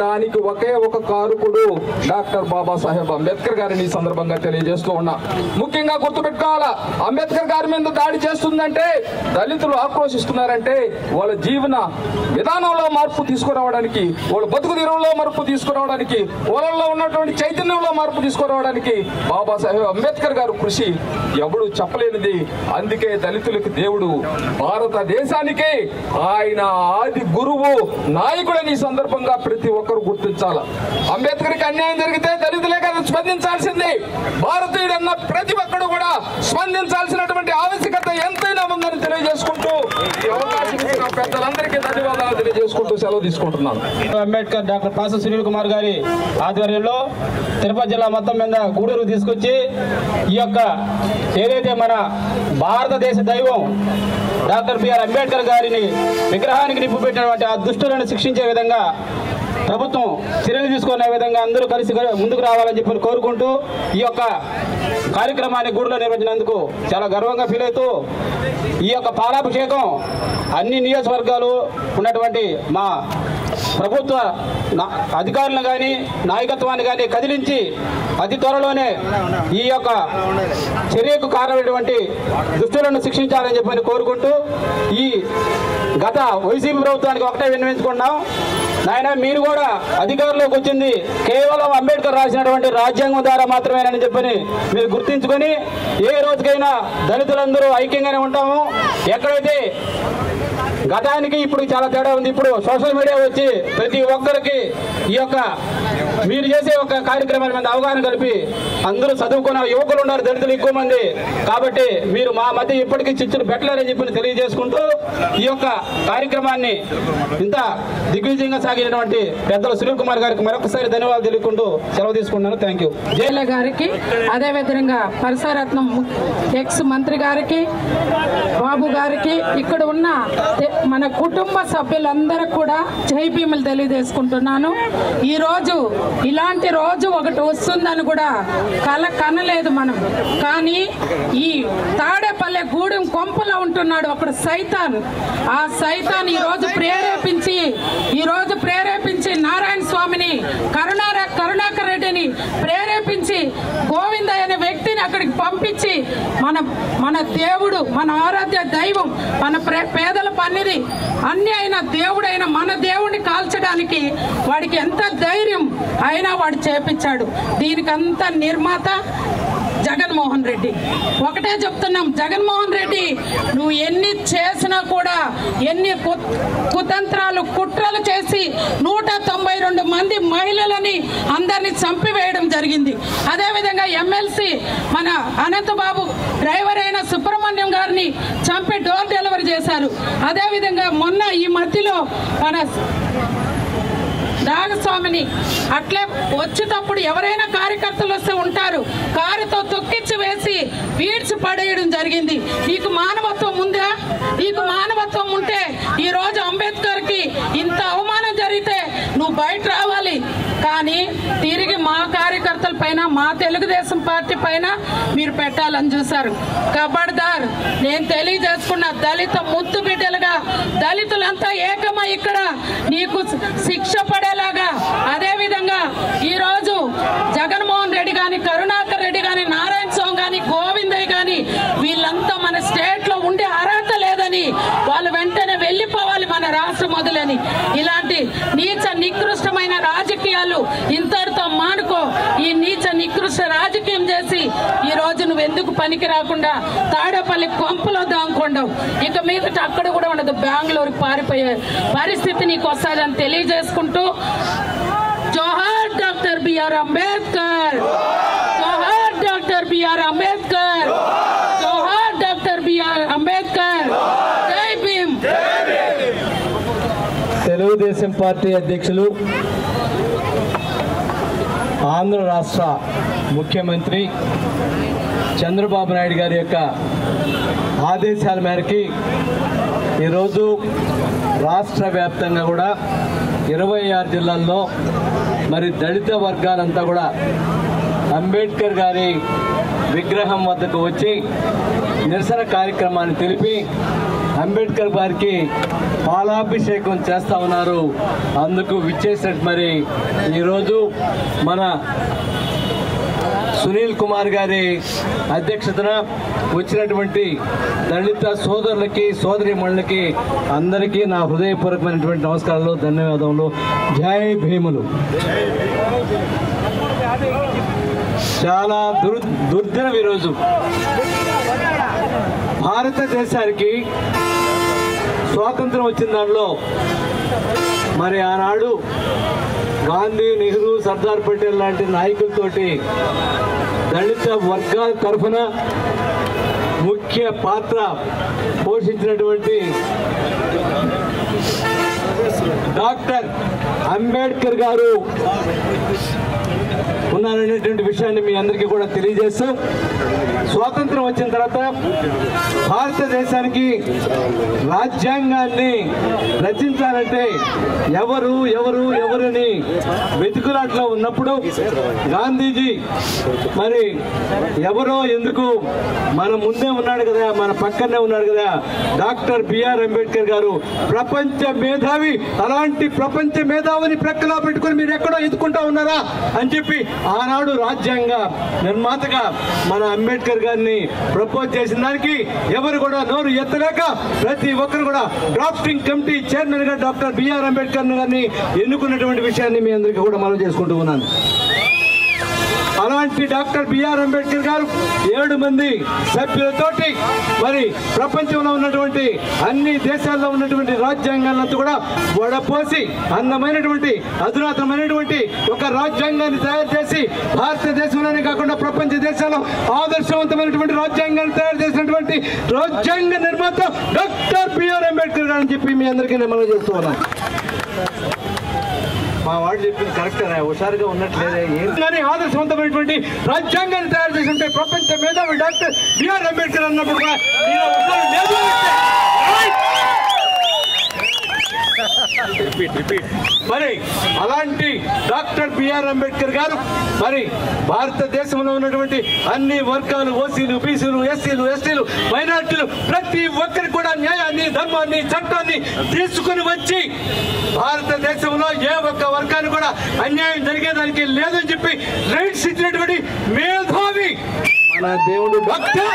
దానికి ఒకే ఒక కారకుడు డాక్టర్ బాబాసాహెబ్ అంబేద్కర్ గారిని ఈ సందర్భంగా తెలియజేస్తూ ఉన్నా. ముఖ్యంగా గుర్తుపెట్టుకోవాలా, అంబేద్కర్ గారి మీద దాడి చేస్తుందంటే, దళితులు ఆక్రోశిస్తున్నారంటే వాళ్ళ జీవన విధానంలో మార్పు తీసుకురావడానికి, వాళ్ళ బతుకు తీరంలో మార్పు తీసుకురావడానికి, వాళ్ళలో ఉన్నటువంటి చైతన్యంలో మార్పు తీసుకురావడానికి బాబాసాహెబ్ అంబేద్కర్ గారు కృషి ఎవడు చెప్పలేనిది. అందుకే దళితులకు దేవుడు, భారతదేశానికి ఆయన ఆది గురువు, నాయకుడని ఈ సందర్భంగా ప్రతి ఒక్కరు గుర్తించాల. అంబేద్కర్కి అన్యాయం జరిగితే దళితులే కదా స్పందించాల్సింది. భారతీయుడన్న ప్రతి ఒక్కరు కూడా స్పందించాల్సినటువంటి ఆవశ్యకత ఎంతైనా ఉందని తెలియజేసుకుంటూ ఈ అవకాశం ఇచ్చిన పెద్దలందరికీ ధన్యవాదాలు తెలియజేసుకుంటూ సెలవు తీసుకుంటున్నాను. అంబేద్కర్ డాక్టర్ పాస సునీల్ కుమార్ గారి ఆధ్వర్యంలో తిరుపతి జిల్లా మొత్తం మీద గూడూరు తీసుకొచ్చి ఈ యొక్క ఏదైతే మన భారతదేశ దైవం డాక్టర్ బిఆర్ అంబేద్కర్ గారిని విగ్రహానికి నిప్పు పెట్టినటువంటి ఆ దుష్టులను శిక్షించే విధంగా ప్రభుత్వం చర్యలు తీసుకునే విధంగా అందరూ కలిసి ముందుకు రావాలని చెప్పి కోరుకుంటూ ఈ యొక్క కార్యక్రమాన్ని గూడూరులో నిర్వహించినందుకు చాలా గర్వంగా ఫీల్ అవుతూ ఈ యొక్క పాలాభిషేకం అన్ని నియోజకవర్గాలు ఉన్నటువంటి మా ప్రభుత్వ అధికారులను కానీ నాయకత్వాన్ని కానీ కదిలించి అతి త్వరలోనే ఈ యొక్క చర్యకు కారణమైనటువంటి దుష్టులను శిక్షించాలని చెప్పని కోరుకుంటూ ఈ గత వైసీపీ ప్రభుత్వానికి ఒకటే విన్నవించుకున్నాం, నాయన మీరు కూడా అధికారంలోకి వచ్చింది కేవలం అంబేద్కర్ రాసినటువంటి రాజ్యాంగం ద్వారా మాత్రమేనని చెప్పని మీరు గుర్తించుకొని ఏ రోజుకైనా దళితులందరూ ఐక్యంగానే ఉంటాము. ఎక్కడైతే గతానికి ఇప్పుడు చాలా తేడా ఉంది. ఇప్పుడు సోషల్ మీడియా వచ్చి ప్రతి ఒక్కరికి ఈ యొక్క మీరు చేసే ఒక కార్యక్రమాల మీద అవగాహన కలిపి అందరూ చదువుకున్న యువకులు ఉన్నారు, దళితులు ఎక్కువ మంది, కాబట్టి మీరు మా మధ్య ఇప్పటికీ చిచ్చులు పెట్టలేరని చెప్పి తెలియజేసుకుంటూ ఈ యొక్క కార్యక్రమాన్ని ఇంత దిగ్విజయంగా సాగినటువంటి పెద్దలు సునీల్ కుమార్ గారికి మరొకసారి ధన్యవాదాలు తెలుపుకుంటూ సెలవు తీసుకుంటున్నాను. Thank you. జైల గారికి, అదేవిధంగా పరిసరత్నం ఎక్స్ మంత్రి గారికి, బాబు గారికి, ఇక్కడ ఉన్న మన కుటుంబ సభ్యులందరూ కూడా జై భీములు తెలియజేసుకుంటున్నాను. ఈ రోజు ఇలాంటి రోజు ఒకటి వస్తుందని కూడా కనలేదు మనం. కానీ ఈ తాడేపల్లె గూడెం కొంపలో ఉంటున్నాడు ఒకడు సైతాన్. ఆ సైతాన్ ఈ రోజు ప్రేరేపించి నారాయణ స్వామిని, కరుణాకర్ రెడ్డిని ప్రేరేపించి గోవిందయ్య అనే వ్యక్తిని అక్కడికి పంపించి మన దేవుడు, మన ఆరాధ్య దైవం, మన పేదల పన్నిది అన్ని అయిన దేవుడైన మన దేవుడిని కాల్చడానికి వాడికి ఎంత ధైర్యం అయినా వాడు చేపించాడు. దీనికంతా నిర్మాత జగన్మోహన్ రెడ్డి. ఒకటే చెప్తున్నాం, జగన్మోహన్ రెడ్డి నువ్వు ఎన్ని చేసినా కూడా, ఎన్ని కుతంత్రాలు కుట్రలు చేసి 192 మంది మహిళలని అందరినీ చంపివేయడం జరిగింది. అదేవిధంగా ఎమ్మెల్సీ మన అనంతబాబు డ్రైవర్ అయిన సుబ్రహ్మణ్యం గారిని చంపి డోర్ డెలివరీ చేశారు. అదేవిధంగా మొన్న ఈ మధ్యలో మన నాగస్వామిని అట్లే వచ్చేటప్పుడు ఎవరైనా కార్యకర్తలు వస్తే ఉంటారు, కారుతో తొక్కించి వేసి వీడ్చి పడేయడం జరిగింది. నీకు మానవత్వం ఉందా? నీకు మానవత్వం ఉంటే ఈ రోజు అంబేద్కర్ కి ఇంత అవమానం జరిగితే నువ్వు బయట రావాలి. కానీ తిరిగి మా కార్యకర్తల పైన, మా తెలుగుదేశం పార్టీ పైన మీరు పెట్టాలని చూశారు. కబడ్దార్, నేను తెలియజేసుకున్న దళిత ముద్దు బిడ్డలుగా దళితులంతా ఏకమై ఇక్కడ నీకు శిక్ష పడేలాగా, అదే విధంగా ఈ రోజు జగన్మోహన్ రెడ్డి గాని, కరుణాకర్ రెడ్డి గాని, నారాయణ స్వామి గాని, గోవిందయ్య గాని వీళ్ళంతా మన స్టేట్ లో ఉండే అర్హత లేదని వాళ్ళు వెంటనే వెళ్ళిపోవాలి మన రాష్ట్రం వదిలేని. ఇలాంటి నీచ నికృష్టమైన రాజకీయాలు ఇంతటితో మానుకో. ఈ నీచ నికృష్ట రాజకీయం చేసి ఈ రోజు నువ్వు ఎందుకు పనికి రాకుండా తాడేపల్లి కొంపలో దాంకొండవు. ఇక మీదట అక్కడ కూడా ఉండదు, బెంగళూరుకి పారిపోయే పరిస్థితి నీకు వస్తుందని తెలియజేసుకుంటూ, జోహార్ డాక్టర్ బిఆర్ అంబేద్కర్, జోహార్ డాక్టర్ బిఆర్ అంబేద్కర్, జోహార్ డాక్టర్ బిఆర్ అంబేద్కర్, జై భీమ్. తెలుగుదేశం పార్టీ అధ్యక్షులు, ఆంధ్ర రాష్ట్ర ముఖ్యమంత్రి చంద్రబాబు నాయుడు గారి యొక్క ఆదేశాల మేరకి ఈరోజు రాష్ట్ర వ్యాప్తంగా కూడా 26 జిల్లాల్లో మరి దళిత వర్గాలంతా కూడా అంబేద్కర్ గారి విగ్రహం వద్దకు వచ్చి నిరసన కార్యక్రమాన్ని తెలిపి అంబేద్కర్ గారికి పాలాభిషేకం చేస్తా ఉన్నారు. అందుకు విచ్చేసినట్టు మరి ఈరోజు మన సునీల్ కుమార్ గారి అధ్యక్షతన వచ్చినటువంటి దళిత సోదరులకి, సోదరీమణులకి అందరికీ నా హృదయపూర్వకమైనటువంటి నమస్కారాలు, ధన్యవాదములు. జై భీములు. చాలా దుర్దినం ఈరోజు. భారతదేశానికి స్వాతంత్రం వచ్చిన దానిలో మరి ఆనాడు గాంధీ, నెహ్రూ, సర్దార్ పటేల్ లాంటి నాయకులతోటి దళిత వర్గాల తరఫున ముఖ్య పాత్ర పోషించినటువంటి డాక్టర్ అంబేద్కర్ గారు ఉన్నారనేటువంటి విషయాన్ని మీ అందరికీ కూడా తెలియజేస్తూ, స్వాతంత్రం వచ్చిన తర్వాత భారతదేశానికి రాజ్యాంగాన్ని రచించాలంటే ఎవరని వెతుకులాట్లో ఉన్నప్పుడు గాంధీజీ మరి ఎవరో ఎందుకు మన ముందే ఉన్నాడు కదా, మన పక్కనే ఉన్నాడు కదా, డాక్టర్ బిఆర్ అంబేద్కర్ గారు ప్రపంచ మేధావి. అలాంటి ప్రపంచ మేధావిని ప్రక్కలో పెట్టుకుని మీరు ఎక్కడో ఎదుకుంటా ఉన్నారా అని చెప్పి ఆనాడు రాజ్యాంగ నిర్మాతగా మన అంబేద్కర్ గారిని ప్రపోజ్ చేసిన దానికి ఎవరు కూడా నోరు ఎత్తలేక ప్రతి ఒక్కరు కూడా డ్రాఫ్టింగ్ కమిటీ చైర్మన్ గా డాక్టర్ బిఆర్ అంబేద్కర్ గారిని ఎన్నుకున్నటువంటి విషయాన్ని మీ అందరికీ కూడా మనం చేసుకుంటూ ఉన్నాను. అలాంటి డాక్టర్ బిఆర్ అంబేద్కర్ గారు 7 మంది సభ్యులతోటి మరి ప్రపంచంలో ఉన్నటువంటి అన్ని దేశాల్లో ఉన్నటువంటి రాజ్యాంగాలంతా కూడా వడపోసి అందమైనటువంటి అధునాతనమైనటువంటి ఒక రాజ్యాంగాన్ని తయారు చేసి భారతదేశంలోనే కాకుండా ప్రపంచ దేశాల్లో ఆదర్శవంతమైనటువంటి రాజ్యాంగాన్ని తయారు చేసినటువంటి రాజ్యాంగ నిర్మాత డాక్టర్ బిఆర్ అంబేద్కర్ గారు అని చెప్పి మీ అందరికీ నేను మనం చేస్తూ ఉన్నాను. మా వాడు చెప్పింది కరెక్ట్ హుషారుగా ఉన్నట్లేదే కానీ ఆదర్శవంతమైనటువంటి రాజ్యాంగాన్ని తయారు చేసి ప్రపంచ మేధావి డాక్టర్ బిఆర్ అంబేద్కర్ అన్నప్పుడు మరి అలాంటి డాక్టర్ బిఆర్ అంబేద్కర్ గారు మరి భారతదేశంలో ఉన్నటువంటి అన్ని వర్గాలు ఓసీలు బీసీలు ఎస్సీలు ఎస్టీలు మైనార్టీలు ప్రతి ఒక్కరికి కూడా న్యాయాన్ని ధర్మాన్ని చట్టాన్ని తీసుకుని వచ్చి భారతదేశంలో ఏ ఒక్క వర్గాన్ని కూడా అన్యాయం జరిగేదానికి లేదని చెప్పి రైట్స్ ఇచ్చినటువంటి మేధావి మన దేవుడు డాక్టర్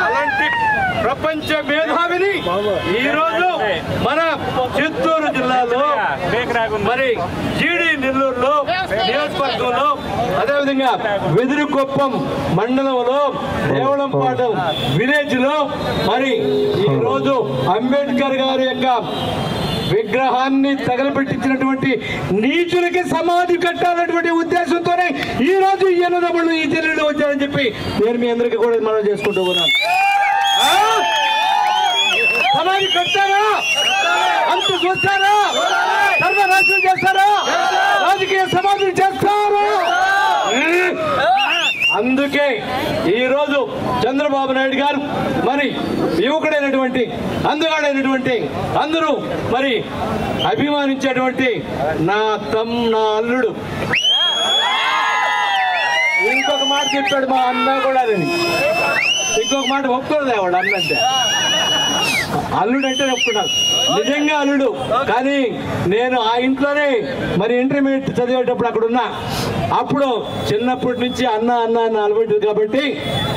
అలాంటి ప్రపంచ మేధావిని ఈరోజు మన చిత్తూరు జిల్లాలో మరి జీడి నెల్లూరులో నియోజకవర్గంలో అదేవిధంగా వెదురుకొప్పం మండలంలో దేవళంపాడు విలేజ్ లో మరి ఈరోజు అంబేద్కర్ గారి యొక్క విగ్రహాన్ని తగలబెట్టించినటువంటి నీచులకి సమాధి కట్టాలన్నటువంటి ఉద్దేశంతోనే ఈ రోజు ఈ అన్నదమ్ముళ్ళు ఈ చెల్లెళ్ళు వచ్చారని చెప్పి నేను మీ అందరికీ కూడా మనం చేసుకుంటూ ఉన్నాను. సమాధి కట్టారా, అంత చూస్తారా, సర్వనాశనం చేస్తారా, రాజకీయ సమాధులు చేస్తారా? అందుకే ఈ రోజు చంద్రబాబు నాయుడు గారు మరి యువకుడైనటువంటి అందగాడైనటువంటి అందరూ మరి అభిమానించేటువంటి నా అల్లుడు ఇంకొక మాట చెప్పాడు మా అన్న కూడా ఇంకొక మాట ఒప్పుకోలేదు వాడు అన్నంటే అల్లుడు అంటే ఒప్పుకున్నాడు నిజంగా అల్లుడు కానీ నేను ఆ ఇంట్లోనే మరి ఇంటర్మీడియట్ చదివేటప్పుడు అక్కడ ఉన్నా అప్పుడు చిన్నప్పటి నుంచి అన్న అన్న అన్న అలవాటు కాబట్టి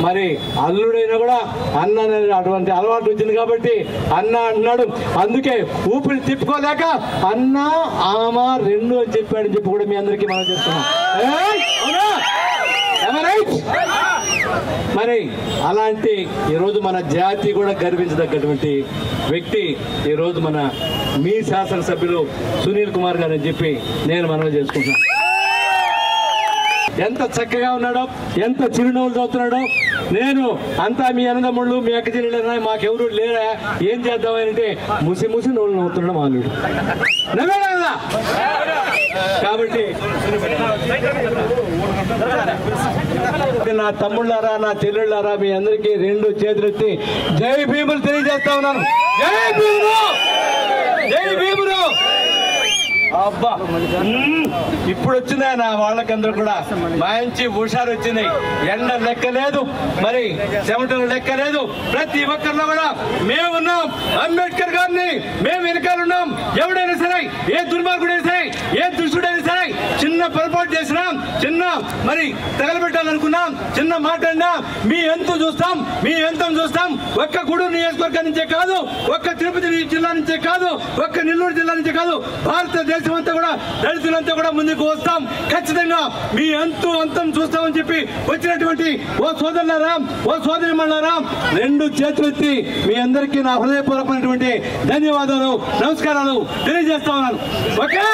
మరి అల్లుడైనా కూడా అన్న అటువంటి అలవాటు వచ్చింది కాబట్టి అన్న అన్నాడు. అందుకే ఊపిరి తిప్పుకోలేక అన్న ఆమ రెండు అని చెప్పాడని చెప్పి కూడా మీ అందరికీ మనం చెప్తున్నాం. మరి అలాంటి ఈరోజు మన జాతి కూడా గర్వించదగ్గటువంటి వ్యక్తి ఈరోజు మన మీ శాసనసభ్యులు సునీల్ కుమార్ గారు అని చెప్పి నేను మనవి చేసుకుంటున్నాను. ఎంత చక్కగా ఉన్నాడో, ఎంత చిరునవ్వులు చదువుతున్నాడో. నేను అంతా మీ అన్నదమ్ముళ్ళు మీ అక్క చెల్లెళ్ళైనా మాకెవరు లేరా ఏం చేద్దామంటే ముసి ముసి నవ్వులు నవ్వుతున్నాడు మా అల్లుడు నవ్వాడా కదా. కాబట్టి నా తమ్ముళ్ళారా నా చెల్లెళ్ళారా మీ అందరికీ 2 చేతులెత్తి జై భీములు తెలియజేస్తా ఉన్నాను. జై భీములు, జై భీములు. అబ్బా ఇప్పుడు వచ్చిందా నా వాళ్ళకందరూ కూడా మంచి హుషారు వచ్చింది. ఎండ లెక్క లేదు, మరి చెమటలు లెక్క లేదు. ప్రతి ఒక్కరిలో కూడా మేమున్నాం, అంబేద్కర్ గారిని మేము వెనకాలన్నాం. ఎవడైనా సరే, ఏ దుర్మార్గుడైనా సరే, ఏ దుష్టుడైనా సరే, చిన్న పొరపాటు చేసినాం, చిన్న మరి తగలబెట్టాలనుకున్నాం, చిన్న మాట్లాడినా మీ ఎంతో చూస్తాం, మీ ఎంతం చూస్తాం. ఒక్క గూడూరు నియోజకవర్గం నుంచే కాదు, ఒక్క తిరుపతి జిల్లా నుంచే కాదు, ఒక్క నెల్లూరు జిల్లా నుంచే కాదు, భారతదేశం అంతా కూడా దళితులంతా కూడా ముందుకు వస్తాం. ఖచ్చితంగా మీ అంతం చూస్తామని చెప్పి వచ్చినటువంటి ఓ సోదరులారా, ఓ సోదరి మళ్ళారా 2 చేతులెత్తి మీ అందరికీ నా హృదయపూర్వకమైనటువంటి ధన్యవాదాలు, నమస్కారాలు తెలియజేస్తా ఉన్నాను. ఓకే.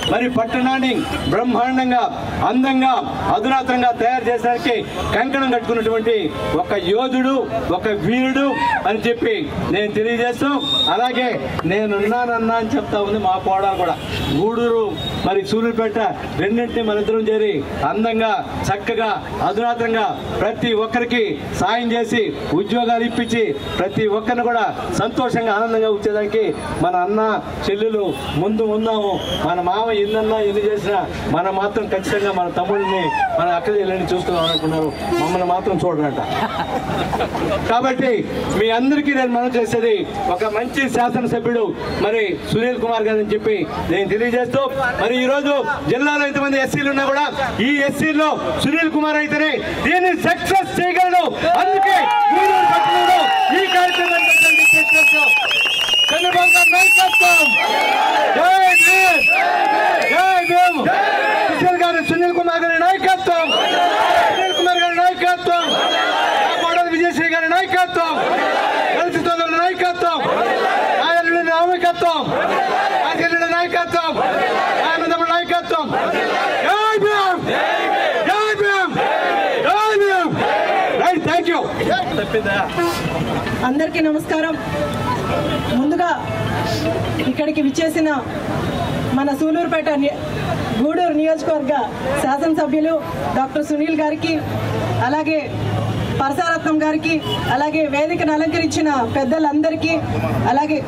మరి పట్టణాన్ని బ్రహ్మాండంగా అందంగా అధునాతంగా తయారు చేసడానికి కంకణం కట్టుకున్నటువంటి ఒక యోధుడు, ఒక వీరుడు అని చెప్పి నేను తెలియజేస్తూ, అలాగే నేనున్నానన్నా అని చెప్తా ఉంది మా కోడలు కూడా. గూడూరు మరి సూర్యుపేట రెండింటినీ మన ఇద్దరం చేరి అందంగా చక్కగా అధునాతంగా ప్రతి ఒక్కరికి సాయం చేసి ఉద్యోగాలు ఇప్పించి ప్రతి ఒక్కరిని కూడా సంతోషంగా ఆనందంగా వచ్చేదానికి మన అన్న చెల్లెలు ముందు ఉన్నాము. మన మామ ఎన్నన్నా ఎన్ని చేసినా మనం మాత్రం ఖచ్చితంగా మన తమ్ముడిని మన అక్క చెల్లెని చూసుకుందాం అనుకున్నారు. మమ్మల్ని మాత్రం చూడరంట. కాబట్టి మీ అందరికీ నేను మనం చేసేది ఒక మంచి శాసనసభ్యుడు మరి సునీల్ కుమార్ గారు అని చెప్పి నేను తెలియజేస్తూ, మరి ఈ రోజు జిల్లాలో ఇంతమంది ఎస్సీలు ఉన్నా కూడా ఈ ఎస్సీలో సునీల్ కుమార్ అయితేనే దీన్ని సక్సెస్ చేయగలడు. అందుకే ఈ కార్యక్రమం చంద్రబాబు గారి నాయకత్వం. జై భీమ్, జై భీమ్. కిషోర్ గారి సునీల్ కుమార్ గారి నాయకత్వం, సునీల్ కుమార్ గారి నాయకత్వం, కోడలి విజయశ్రీ గారి నాయకత్వం, దళిత సోదరుల నాయకత్వం, ఆయనుడి నాయకత్వం, ఆచార్యుడి నాయకత్వం, ఆనందముల నాయకత్వం. జై భీమ్, జై భీమ్, జై భీమ్. Right, thank you. అందరికీ నమస్కారం. ముందుగా ఇక్కడికి విచ్చేసిన మన సూలూరుపేట గూడూరు నియోజకవర్గ శాసనసభ్యులు డాక్టర్ సునీల్ గారికి, అలాగే పరసారత్నం గారికి, అలాగే వేదికను అలంకరించిన పెద్దలందరికీ, అలాగే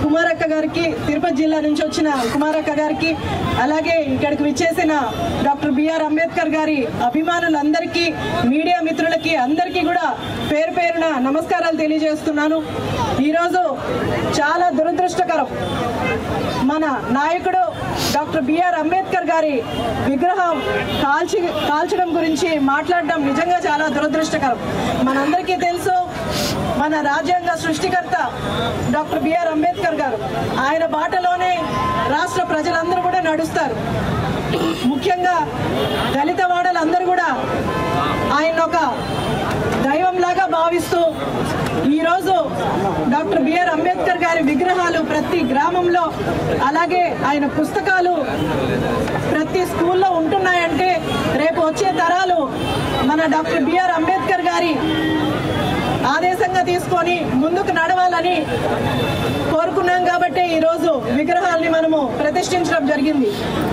కుమారక్క గారికి, తిరుపతి జిల్లా నుంచి వచ్చిన కుమారక్క గారికి, అలాగే ఇక్కడికి విచ్చేసిన డాక్టర్ బిఆర్ అంబేద్కర్ గారి అభిమానులందరికీ, మీడియా మిత్రులకి అందరికీ కూడా పేరు పేరున నమస్కారాలు తెలియజేస్తున్నాను. ఈరోజు చాలా దురదృష్టకరం, మన నాయకుడు డాక్టర్ బిఆర్ అంబేద్కర్ గారి విగ్రహం కాల్చడం గురించి మాట్లాడడం నిజంగా చాలా దురదృష్టకరం. మనందరికీ తెలుసు, మన రాజ్యాంగ సృష్టికర్త డాక్టర్ బిఆర్ అంబేద్కర్ గారు, ఆయన బాటలోనే రాష్ట్ర ప్రజలందరూ కూడా నడుస్తారు. ముఖ్యంగా దళిత వాడలందరూ కూడా ఆయన ఒక దైవంలాగా భావిస్తూ ఈరోజు డాక్టర్ బిఆర్ అంబేద్కర్ గారి విగ్రహాలు ప్రతి గ్రామంలో, అలాగే ఆయన పుస్తకాలు ప్రతి స్కూల్లో ఉంటున్నాయంటే రేపు వచ్చే తరాలు మన డాక్టర్ బిఆర్ అంబేద్కర్ గారి ఆదేశంగా తీసుకొని ముందుకు నడవాలని కోరుకున్నాం కాబట్టి ఈరోజు విగ్రహాల్ని మనము ప్రతిష్ఠించడం జరిగింది.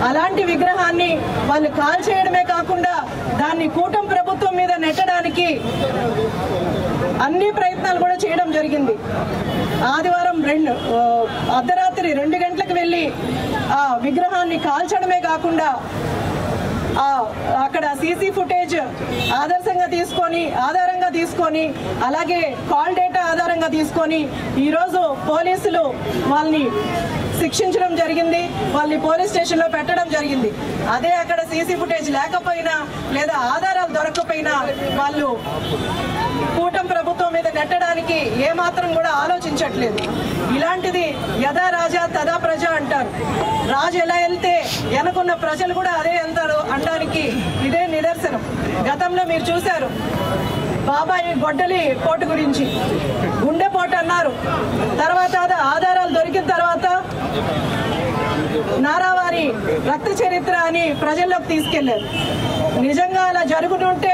అలాంటి విగ్రహాన్ని వాళ్ళు కాల్చేయడమే కాకుండా దాన్ని కూటమి ప్రభుత్వం మీద నెట్టడానికి అన్ని ప్రయత్నాలు కూడా చేయడం జరిగింది. ఆదివారం అర్ధరాత్రి 2 గంటలకు వెళ్ళి ఆ విగ్రహాన్ని కాల్చడమే కాకుండా అక్కడ సీసీ ఫుటేజ్ ఆధారంగా తీసుకొని అలాగే కాల్ డేటా ఆధారంగా తీసుకొని ఈరోజు పోలీసులు వాళ్ళని శిక్షించడం జరిగింది, వాళ్ళని పోలీస్ స్టేషన్లో పెట్టడం జరిగింది. అదే అక్కడ సీసీ ఫుటేజ్ లేకపోయినా లేదా ఆధారాలు దొరకకపోయినా వాళ్ళు కూటమి ప్రభుత్వం మీద నెట్టడానికి ఏమాత్రం కూడా ఆలోచించట్లేదు. ఇలాంటిది యథా రాజా తదా ప్రజ అంటారు. రాజు ఎలా వెళ్తే వెనకున్న ప్రజలు కూడా అదే వెళ్తారు అనడానికి ఇదే నిదర్శనం. గతంలో మీరు చూశారు బాబాయి గొడ్డలి పోటు గురించి, గుండె పోటు అన్నారు. తర్వాత ఆధారాలు దొరికిన తర్వాత నారావారి రక్త చరిత్ర అని ప్రజల్లోకి తీసుకెళ్లారు. నిజంగా అలా జరుగుతుంటే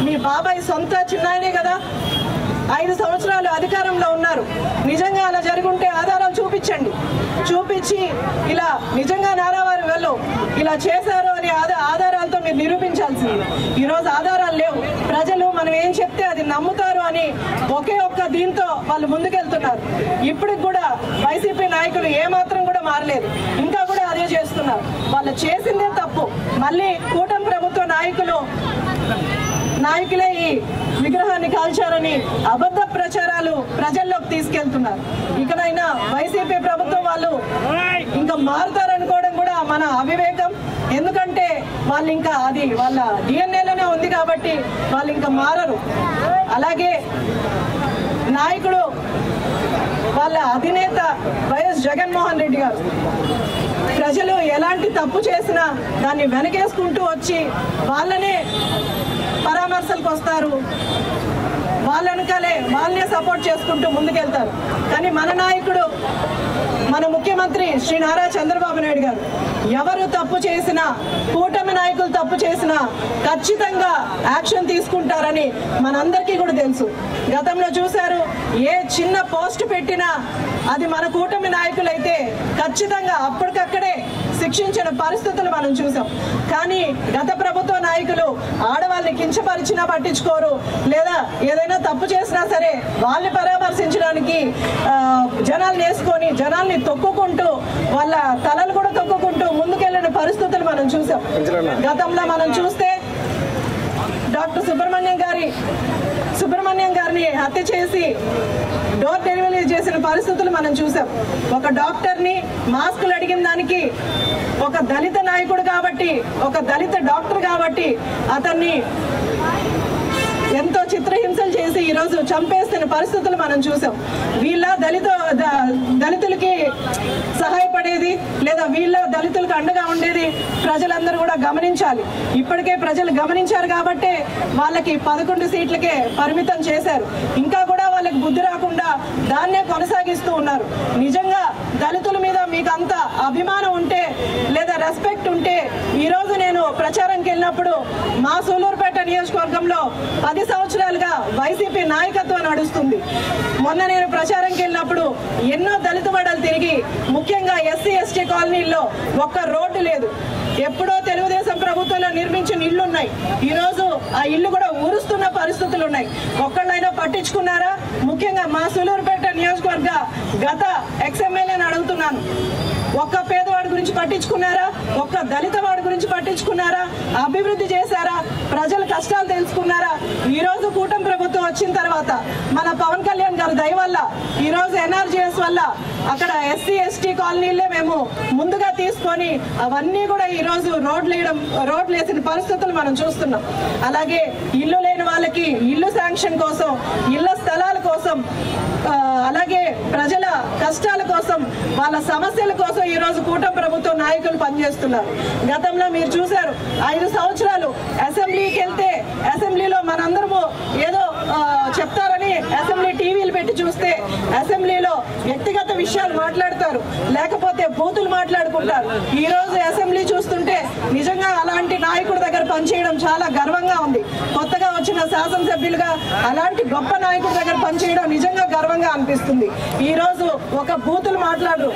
మీ బాబాయ్ సొంత చిన్నాయనే కదా, 5 సంవత్సరాలు అధికారంలో ఉన్నారు. నిజంగా అలా జరుగుంటే ఆధారాలు చూపించండి, చూపించి ఇలా నిజంగా నారావారి వాళ్ళు ఇలా చేశారు అని ఆధారాలతో మీరు నిరూపించాల్సింది. ఈరోజు ఆధారాలు లేవు, ప్రజలు మనం ఏం చెప్తే అది నమ్ముతారు అని ఒకే ఒక్క దీంతో వాళ్ళు ముందుకెళ్తున్నారు. ఇప్పటికి కూడా వైసీపీ నాయకులు ఏమాత్రం కూడా మారలేదు, ఇంకా కూడా అదే చేస్తున్నారు. వాళ్ళు చేసిందే తప్పు. మళ్ళీ కూటమి ప్రభుత్వ నాయకులే ఈ విగ్రహాన్ని కాల్చారని అబద్ధ ప్రచారాలు ప్రజల్లోకి తీసుకెళ్తున్నారు. ఇకనైనా వైసీపీ ప్రభుత్వం వాళ్ళు ఇంకా మారుతారనుకోవడం కూడా మన అవివేకం. ఎందుకంటే వాళ్ళు ఇంకా అది వాళ్ళ డిఎన్ఏలోనే ఉంది కాబట్టి వాళ్ళు ఇంకా మారరు. అలాగే నాయకుడు వాళ్ళ అధినేత వైఎస్ జగన్మోహన్ రెడ్డి గారు ప్రజలు ఎలాంటి తప్పు చేసినా దాన్ని వెనకేసుకుంటూ వచ్చి వాళ్ళనే పరామర్శలకు వస్తారు, వాళ్ళ వెనకాలే వాళ్ళనే సపోర్ట్ చేసుకుంటూ ముందుకెళ్తారు. కానీ మన నాయకుడు, మన ముఖ్యమంత్రి శ్రీ నారా చంద్రబాబు నాయుడు గారు ఎవరు తప్పు చేసినా, కూటమి నాయకులు తప్పు చేసినా ఖచ్చితంగా యాక్షన్ తీసుకుంటారని మనందరికీ కూడా తెలుసు. గతంలో చూశారు, ఏ చిన్న పోస్ట్ పెట్టినా అది మన కూటమి నాయకులైతే ఖచ్చితంగా అప్పటికక్కడే శిక్షించిన పరిస్థితులు మనం చూసాం. కానీ గత ప్రభుత్వ నాయకులు ఆడవాళ్ళని కించపరిచినా పట్టించుకోరు, లేదా ఏదైనా తప్పు చేసినా సరే వాళ్ళని పరామర్శించడానికి జనాలు వేసుకొని జనాల్ని తొక్కుకుంటూ వాళ్ళ తలలు కూడా తొక్కుకుంటూ ముందుకెళ్ళిన పరిస్థితులు మనం చూసాం. గతంలో మనం చూస్తే డాక్టర్ సుబ్రహ్మణ్యం గారిని హత్య చేసి డోర్ డెలివరీ చేసిన పరిస్థితులు మనం చూసాం. ఒక డాక్టర్ని మాస్కులు అడిగిన దానికి ఒక దళిత నాయకుడు కాబట్టి, ఒక దళిత డాక్టర్ కాబట్టి అతన్ని ఎంతో చిత్రహింసలు చేసి ఈరోజు చంపేస్తున్న పరిస్థితులు మనం చూసాం. వీళ్ళ దళితులకి సహాయపడేది లేదా వీళ్ళ దళితులకు అండగా ఉండేది ప్రజలందరూ కూడా గమనించాలి. ఇప్పటికే ప్రజలు గమనించారు కాబట్టి వాళ్ళకి 11 సీట్లకే పరిమితం చేశారు. ఇంకా కూడా వాళ్ళకి బుద్ధి రాకుండా దాన్నే కొనసాగిస్తూ ఉన్నారు. నిజంగా దళితుల మీద మీకు అంత అభిమానం ఉంటే లేదా రెస్పెక్ట్ ఉంటే ఈరోజు నేను ప్రచారంకి వెళ్ళినప్పుడు మా సూలూరుపేట నియోజకవర్గంలో 10 సంవత్సరాలుగా వైసీపీ నాయకత్వం నడుస్తుంది. మొన్న నేను ప్రచారంకి వెళ్ళినప్పుడు ఎన్నో దళిత బడులు తిరిగి ముఖ్యంగా ఎస్సీ ఎస్టీ కాలనీల్లో ఒక్క రోడ్డు లేదు. ఎప్పుడో తెలుగుదేశం ప్రభుత్వంలో నిర్మించిన ఇళ్ళు ఉన్నాయి. ఈరోజు ఆ ఇల్లు కూడా ఊరుస్తున్న పరిస్థితులు ఉన్నాయి. ఒక్కళ్ళైనా పట్టించుకున్నారా? ముఖ్యంగా మా సూలూరుపేట నియోజకవర్గ గత ఎక్స్ఎమ్మెల్యేని అడుగుతున్నాను, ఒక్క పేదవాడి గురించి పట్టించుకున్నారా? ఒక్క దళిత వాడి గురించి పట్టించుకున్నారా? అభివృద్ధి చేశారా? ప్రజల కష్టాలు తెలుసుకున్నారా? ఈరోజు కూటమి ప్రభుత్వం వచ్చిన తర్వాత మన పవన్ కళ్యాణ్ గారి దయ వల్ల ఈరోజు ఎన్ఆర్జీఎస్ వల్ల అక్కడ ఎస్సీ ఎస్టీ కాలనీలే మేము ముందుగా తీసుకొని అవన్నీ కూడా ఈరోజు రోడ్లు వేసిన పరిస్థితులు మనం చూస్తున్నాం. అలాగే ఇల్లు లేని వాళ్ళకి ఇల్లు శాంక్షన్ కోసం, ఇళ్ల స్థలాల కోసం, అలాగే ప్రజల కష్టాల కోసం, వాళ్ళ సమస్యల కోసం ఈరోజు కూటమి ప్రభుత్వం నాయకులు పనిచేస్తున్నారు. గతంలో మీరు చూశారు 5 సంవత్సరాలు అసెంబ్లీకి వెళ్తే అసెంబ్లీలో మనందరము ఏదో చెప్తారని అసెంబ్లీ టీవీలు పెట్టి చూస్తే అసెంబ్లీలో వ్యక్తిగత విషయాలు మాట్లాడతారు, లేకపోతే బూతులు మాట్లాడుకుంటారు. ఈ రోజు అసెంబ్లీ చూస్తుంటే నిజంగా అలాంటి నాయకుడి దగ్గర పనిచేయడం చాలా గర్వంగా ఉంది. కొత్తగా వచ్చిన శాసనసభ్యులుగా అలాంటి గొప్ప నాయకుడి దగ్గర పనిచేయడం నిజంగా గర్వంగా అనిపిస్తుంది. ఈ రోజు ఒక బూతులు మాట్లాడరు.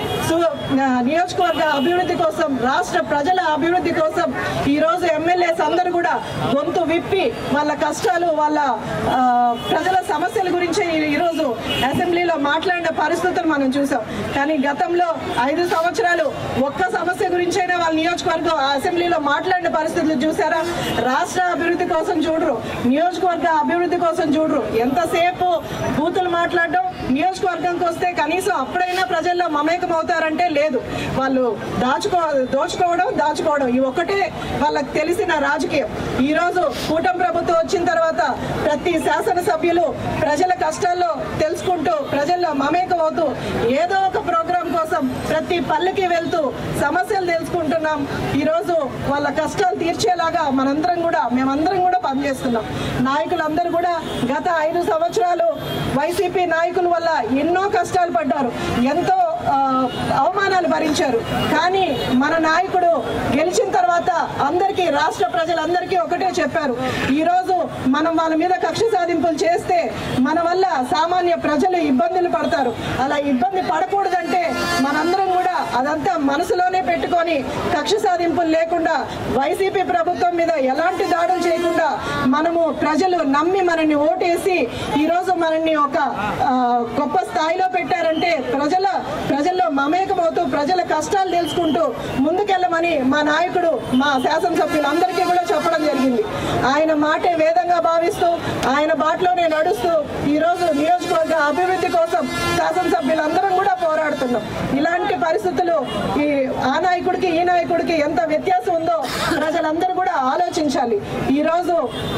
నియోజకవర్గ అభివృద్ధి కోసం, రాష్ట్ర ప్రజల అభివృద్ధి కోసం ఈ రోజు ఎమ్మెల్యేస్ అందరూ కూడా గొంతు విప్పి వాళ్ళ కష్టాలు, వాళ్ళ ప్రజల సమస్యల గురించి ఈరోజు అసెంబ్లీలో మాట్లాడిన పరిస్థితులు మనం చూసాం. కానీ గతంలో 5 సంవత్సరాలు ఒక్క సమస్య గురించైనా వాళ్ళ నియోజకవర్గం అసెంబ్లీలో మాట్లాడిన పరిస్థితులు చూసారా? రాష్ట్ర అభివృద్ధి కోసం చూడరు, నియోజకవర్గ అభివృద్ధి కోసం చూడరు. ఎంతసేపు బూతులు మాట్లాడడం, నియోజకవర్గంకి వస్తే కనీసం అప్పుడైనా ప్రజల్లో మమేకం అవుతారంటే లేదు. వాళ్ళు దాచుకోవడం ఈ ఒక్కటే వాళ్ళకి తెలిసిన రాజకీయం. ఈ రోజు కూటమి ప్రభుత్వం వచ్చిన తర్వాత ప్రతి శాసనసభ్యులు ప్రజల కష్టాల్లో తెలుసుకుంటూ ప్రజల్లో మమేకం అవుతూ ఏదో ఒక ప్రోగ్రాం కోసం ప్రతి పల్లెకి వెళ్తూ సమస్యలు తెలుసుకుంటున్నాం. ఈరోజు వాళ్ళ కష్టాలు తీర్చేలాగా మేమందరం కూడా పనిచేస్తున్నాం. నాయకులందరూ కూడా గత 5 సంవత్సరాలు వైసీపీ నాయకుల వల్ల ఎన్నో కష్టాలు పడ్డారు, ఎంతో అవమానాలు భరించారు. కానీ మన నాయకుడు గెలిచిన తర్వాత అందరికీ, రాష్ట్ర ప్రజలందరికీ ఒకటే చెప్పారు, ఈరోజు మనం వాళ్ళ మీద కక్ష సాధింపులు చేస్తే మన వల్ల సామాన్య ప్రజలు ఇబ్బందులు పడతారు. అలా ఇబ్బంది పడకూడదంటే మనందరం కూడా అదంతా మనసులోనే పెట్టుకొని కక్ష సాధింపులు లేకుండా వైసీపీ ప్రభుత్వం మీద ఎలాంటి దాడులు చేయకుండా మనము ప్రజలు నమ్మి మనల్ని ఓటేసి ఈరోజు మనల్ని ఒక గొప్ప స్థాయిలో పెట్టారంటే ప్రజల్లో మమేకమవుతూ ప్రజల కష్టాలు తెలుసుకుంటూ ముందుకెళ్ళమని మా నాయకుడు, మా శాసనసభ్యులందరికీ కూడా చెప్పడం జరిగింది. ఆయన మాటే వేదంగా భావిస్తూ ఆయన బాటలోనే నడుస్తూ ఈరోజు నియోజకవర్గ అభివృద్ధి కోసం శాసనసభ్యులందరం కూడా పోరాడుతున్నాం. ఇలాంటి పరిస్థితులు ఆ నాయకుడికి ఈ నాయకుడికి ఎంత వ్యత్యాసం ఉందో ప్రజలందరూ కూడా ఆలోచించాలి. ఈరోజు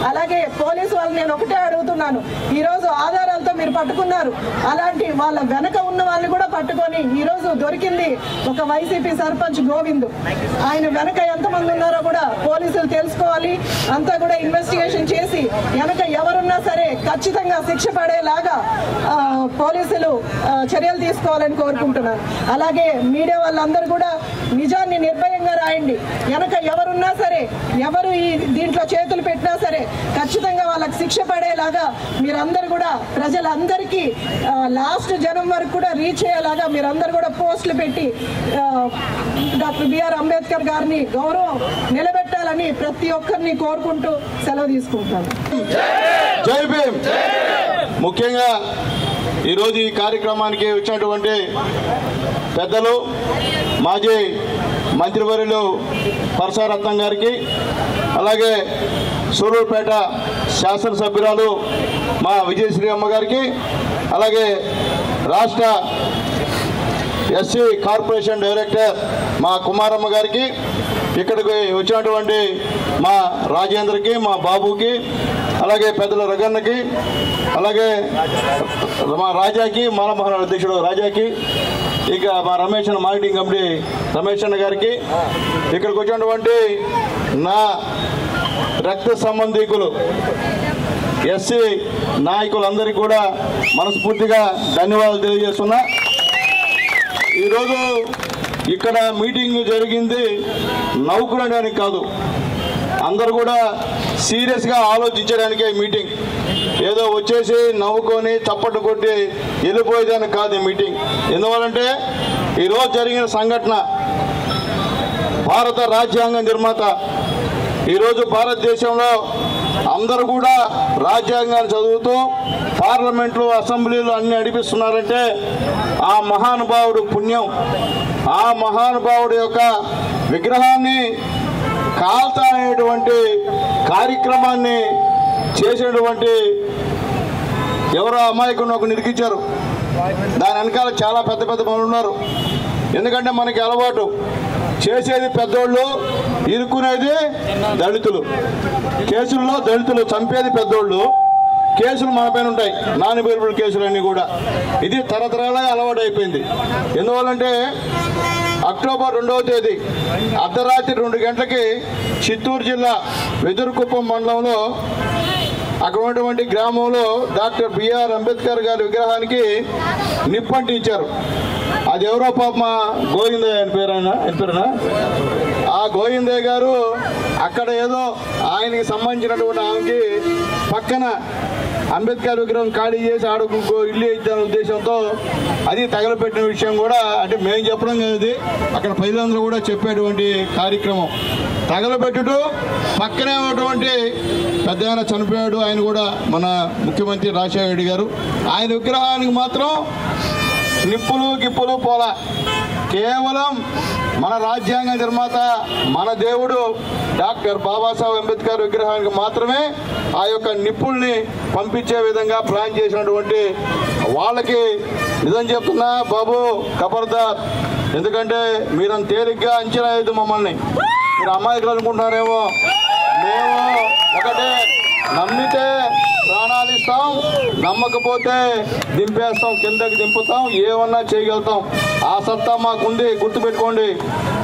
అలాగే పోలీసు వాళ్ళు నేను ఒకటే అడుగుతున్నాను, ఈరోజు ఆధారాలతో మీరు పట్టుకున్నారు, అలాంటి వాళ్ళ వెనక ఉన్న వాళ్ళు కూడా పట్టుకొని ఈరోజు దొరికింది ఒక వైసీపీ సర్పంచ్ గోవింద్. ఆయన వెనక ఎంతమంది ఉన్నారో కూడా పోలీసులు తెలుసుకోవాలి. అంతా కూడా ఇన్వెస్టిగేషన్ చేసి వెనక ఎవరున్నా సరే ఖచ్చితంగా శిక్ష పడేలాగా పోలీసులు చర్యలు తీసుకోవాలని కోరుకుంటున్నాను. అలాగే మీడియా వాళ్ళందరూ కూడా నిజాన్ని నిర్భయంగా రాయండి. వెనక ఎవరున్నా సరే, ఎవరు ఈ దీంట్లో చేతులు పెట్టినా సరే ఖచ్చితంగా వాళ్ళకి శిక్ష పడేలాగా మీరందరూ కూడా ప్రజలందరికీ లాస్ట్ జనం వరకు కూడా రీచ్ అయ్యేలాగా మీరందరూ కూడా పోస్టులు పెట్టి డాక్టర్ బిఆర్ అంబేద్కర్ గారిని గౌరవం నిలబెట్టాలని ప్రతి ఒక్కరిని కోరుకుంటూ సెలవు తీసుకుంటాను. జై భీమ్. ముఖ్యంగా ఈరోజు ఈ కార్యక్రమానికి వచ్చినటువంటి పెద్దలు, మాజీ మంత్రివర్యులు పరసారత్నం గారికి, అలాగే సూలూరుపేట శాసనసభ్యురాలు మా విజయశ్రీ అమ్మ గారికి, అలాగే రాష్ట్ర ఎస్సీ కార్పొరేషన్ డైరెక్టర్ మా కుమారమ్మ గారికి, ఇక్కడికి వచ్చినటువంటి మా రాజేంద్రకి, మా బాబుకి, అలాగే పెద్దల రగన్నకి, అలాగే మా రాజాకి, మాలమహల్ అధ్యక్షుడు రాజాకి, ఇక మా రమేష్ అన్న మార్కెటింగ్ కమిటీ రమేష్ అన్న గారికి, ఇక్కడికి వచ్చినటువంటి నా రక్త సంబంధికులు ఎస్సీ నాయకులందరికీ కూడా మనస్ఫూర్తిగా ధన్యవాదాలు తెలియజేస్తున్నా. ఈరోజు ఇక్కడ మీటింగ్ జరిగింది నవ్వుకునడానికి కాదు, అందరూ కూడా సీరియస్గా ఆలోచించడానికే మీటింగ్. ఏదో వచ్చేసి నవ్వుకొని చప్పట్లు కొట్టి వెళ్ళిపోయేదానికి కాదు ఈ మీటింగ్. ఎందువల్లంటే ఈరోజు జరిగిన సంఘటన, భారత రాజ్యాంగ నిర్మాత, ఈరోజు భారతదేశంలో అందరూ కూడా రాజ్యాంగాన్ని చదువుతూ పార్లమెంట్లో అసెంబ్లీలో అన్ని నడిపిస్తున్నారంటే ఆ మహానుభావుడు పుణ్యం. ఆ మహానుభావుడు యొక్క విగ్రహాన్ని కాల్తానేటువంటి కార్యక్రమాన్ని చేసినటువంటి ఎవరో అమాయకుడిని ఒక నిరికించారు. దాని వెనకాల చాలా పెద్ద పెద్ద పనులు ఉన్నారు. ఎందుకంటే మనకి అలవాటు, చేసేది పెద్దోళ్ళు, ఇరుక్కునేది దళితులు. కేసుల్లో దళితులు, చంపేది పెద్దోళ్ళు, కేసులు మన పైన ఉంటాయి, నాన్ అవైలబుల్ కేసులన్నీ కూడా. ఇది తరతరాలుగా అలవాటు అయిపోయింది. ఎందువల్లంటే అక్టోబర్ 2వ తేదీ అర్ధరాత్రి 2 గంటలకి చిత్తూరు జిల్లా వెదురుకుప్పం మండలంలో అక్కడ ఉన్నటువంటి గ్రామంలో డాక్టర్ బిఆర్ అంబేద్కర్ గారి విగ్రహానికి నిప్పంటించారు. అది ఎవరో పాప మా గోవిందయ్య ఆయన పేరునా ఆ గోవిందయ్య గారు అక్కడ ఏదో ఆయనకి సంబంధించినటువంటి ఆమెకి పక్కన అంబేద్కర్ విగ్రహం ఖాళీ చేసి ఆడుకు ఇల్లు ఇద్దామనే ఉద్దేశంతో అది తగలపెట్టిన విషయం కూడా, అంటే మేము చెప్పడం కాదు, అక్కడ ప్రజలందరూ కూడా చెప్పేటువంటి కార్యక్రమం. తగలబెట్టుడు పక్కనే ఉన్నటువంటి పెద్ద ఆయన చనిపోయాడు, ఆయన కూడా మన ముఖ్యమంత్రి రాజశేఖర రెడ్డి గారు. ఆయన విగ్రహానికి మాత్రం నిప్పులు గిప్పులు పోలా. కేవలం మన రాజ్యాంగ నిర్మాత, మన దేవుడు డాక్టర్ బాబాసాహెబ్ అంబేద్కర్ విగ్రహానికి మాత్రమే ఆ యొక్క నిప్పుల్ని పంపించే విధంగా ప్లాన్ చేసినటువంటి వాళ్ళకి నిజం చెప్తున్నా బాబు, ఖబర్దార్. ఎందుకంటే మీరంత తేలిగ్గా అంచనా వేయద్దు మమ్మల్ని. మీరు అమాయకులు అనుకుంటున్నారేమో. మేము ఒకటే, నమ్మితే ప్రాణాలు ఇస్తాం, నమ్మకపోతే దింపేస్తాం, కిందకి దింపుతాం, ఏమన్నా చేయగలుగుతాం. ఆ సత్తా మాకుంది, గుర్తుపెట్టుకోండి.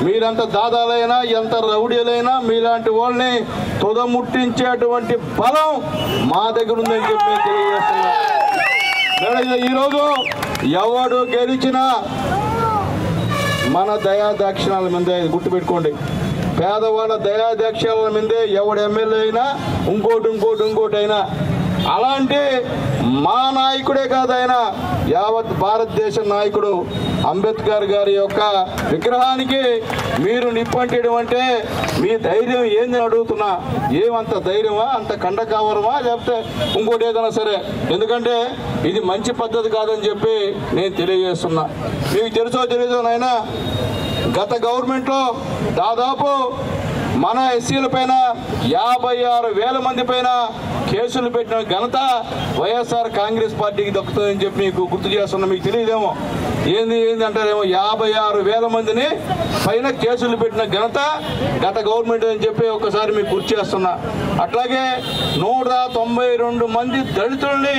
మీరెంత దాదాలైనా, ఎంత రౌడీలైనా మీలాంటి వాళ్ళని తుదముట్టించేటువంటి బలం మా దగ్గర ఉందని చెప్పి తెలియజేస్తున్నా. ఈరోజు ఎవడు గెలిచినా మన దయాదాక్షిణాల మీదే, గుర్తుపెట్టుకోండి. పేదవాళ్ళ దయాదాక్షిణాల మీదే ఎవడు ఎమ్మెల్యే అయినా ఇంకోటి అయినా. అలాంటి మా నాయకుడే కాదు ఆయన, యావత్ భారతదేశ నాయకుడు అంబేద్కర్ గారి యొక్క విగ్రహానికి మీరు నిప్పంటేయడం అంటే మీ ధైర్యం ఏందని అడుగుతున్నా. ఏమంత ధైర్యమా, అంత కండకావరమా, లేకపోతే ఇంకోటి ఏదైనా సరే? ఎందుకంటే ఇది మంచి పద్ధతి కాదని చెప్పి నేను తెలియజేస్తున్నా. మీకు తెలుసో తెలియదో నాయన, గత గవర్నమెంట్లో దాదాపు మన ఎస్సీల పైన 56,000 మంది పైన కేసులు పెట్టిన ఘనత వైఎస్ఆర్ కాంగ్రెస్ పార్టీకి దక్కుతుందని చెప్పి మీకు గుర్తు చేస్తున్నా. మీకు తెలియదేమో, ఏంది అంటారేమో. 56,000 మందిని పైన కేసులు పెట్టిన ఘనత గత గవర్నమెంట్ అని చెప్పి ఒకసారి మీకు గుర్తు చేస్తున్నా. అట్లాగే 192 మంది దళితుల్ని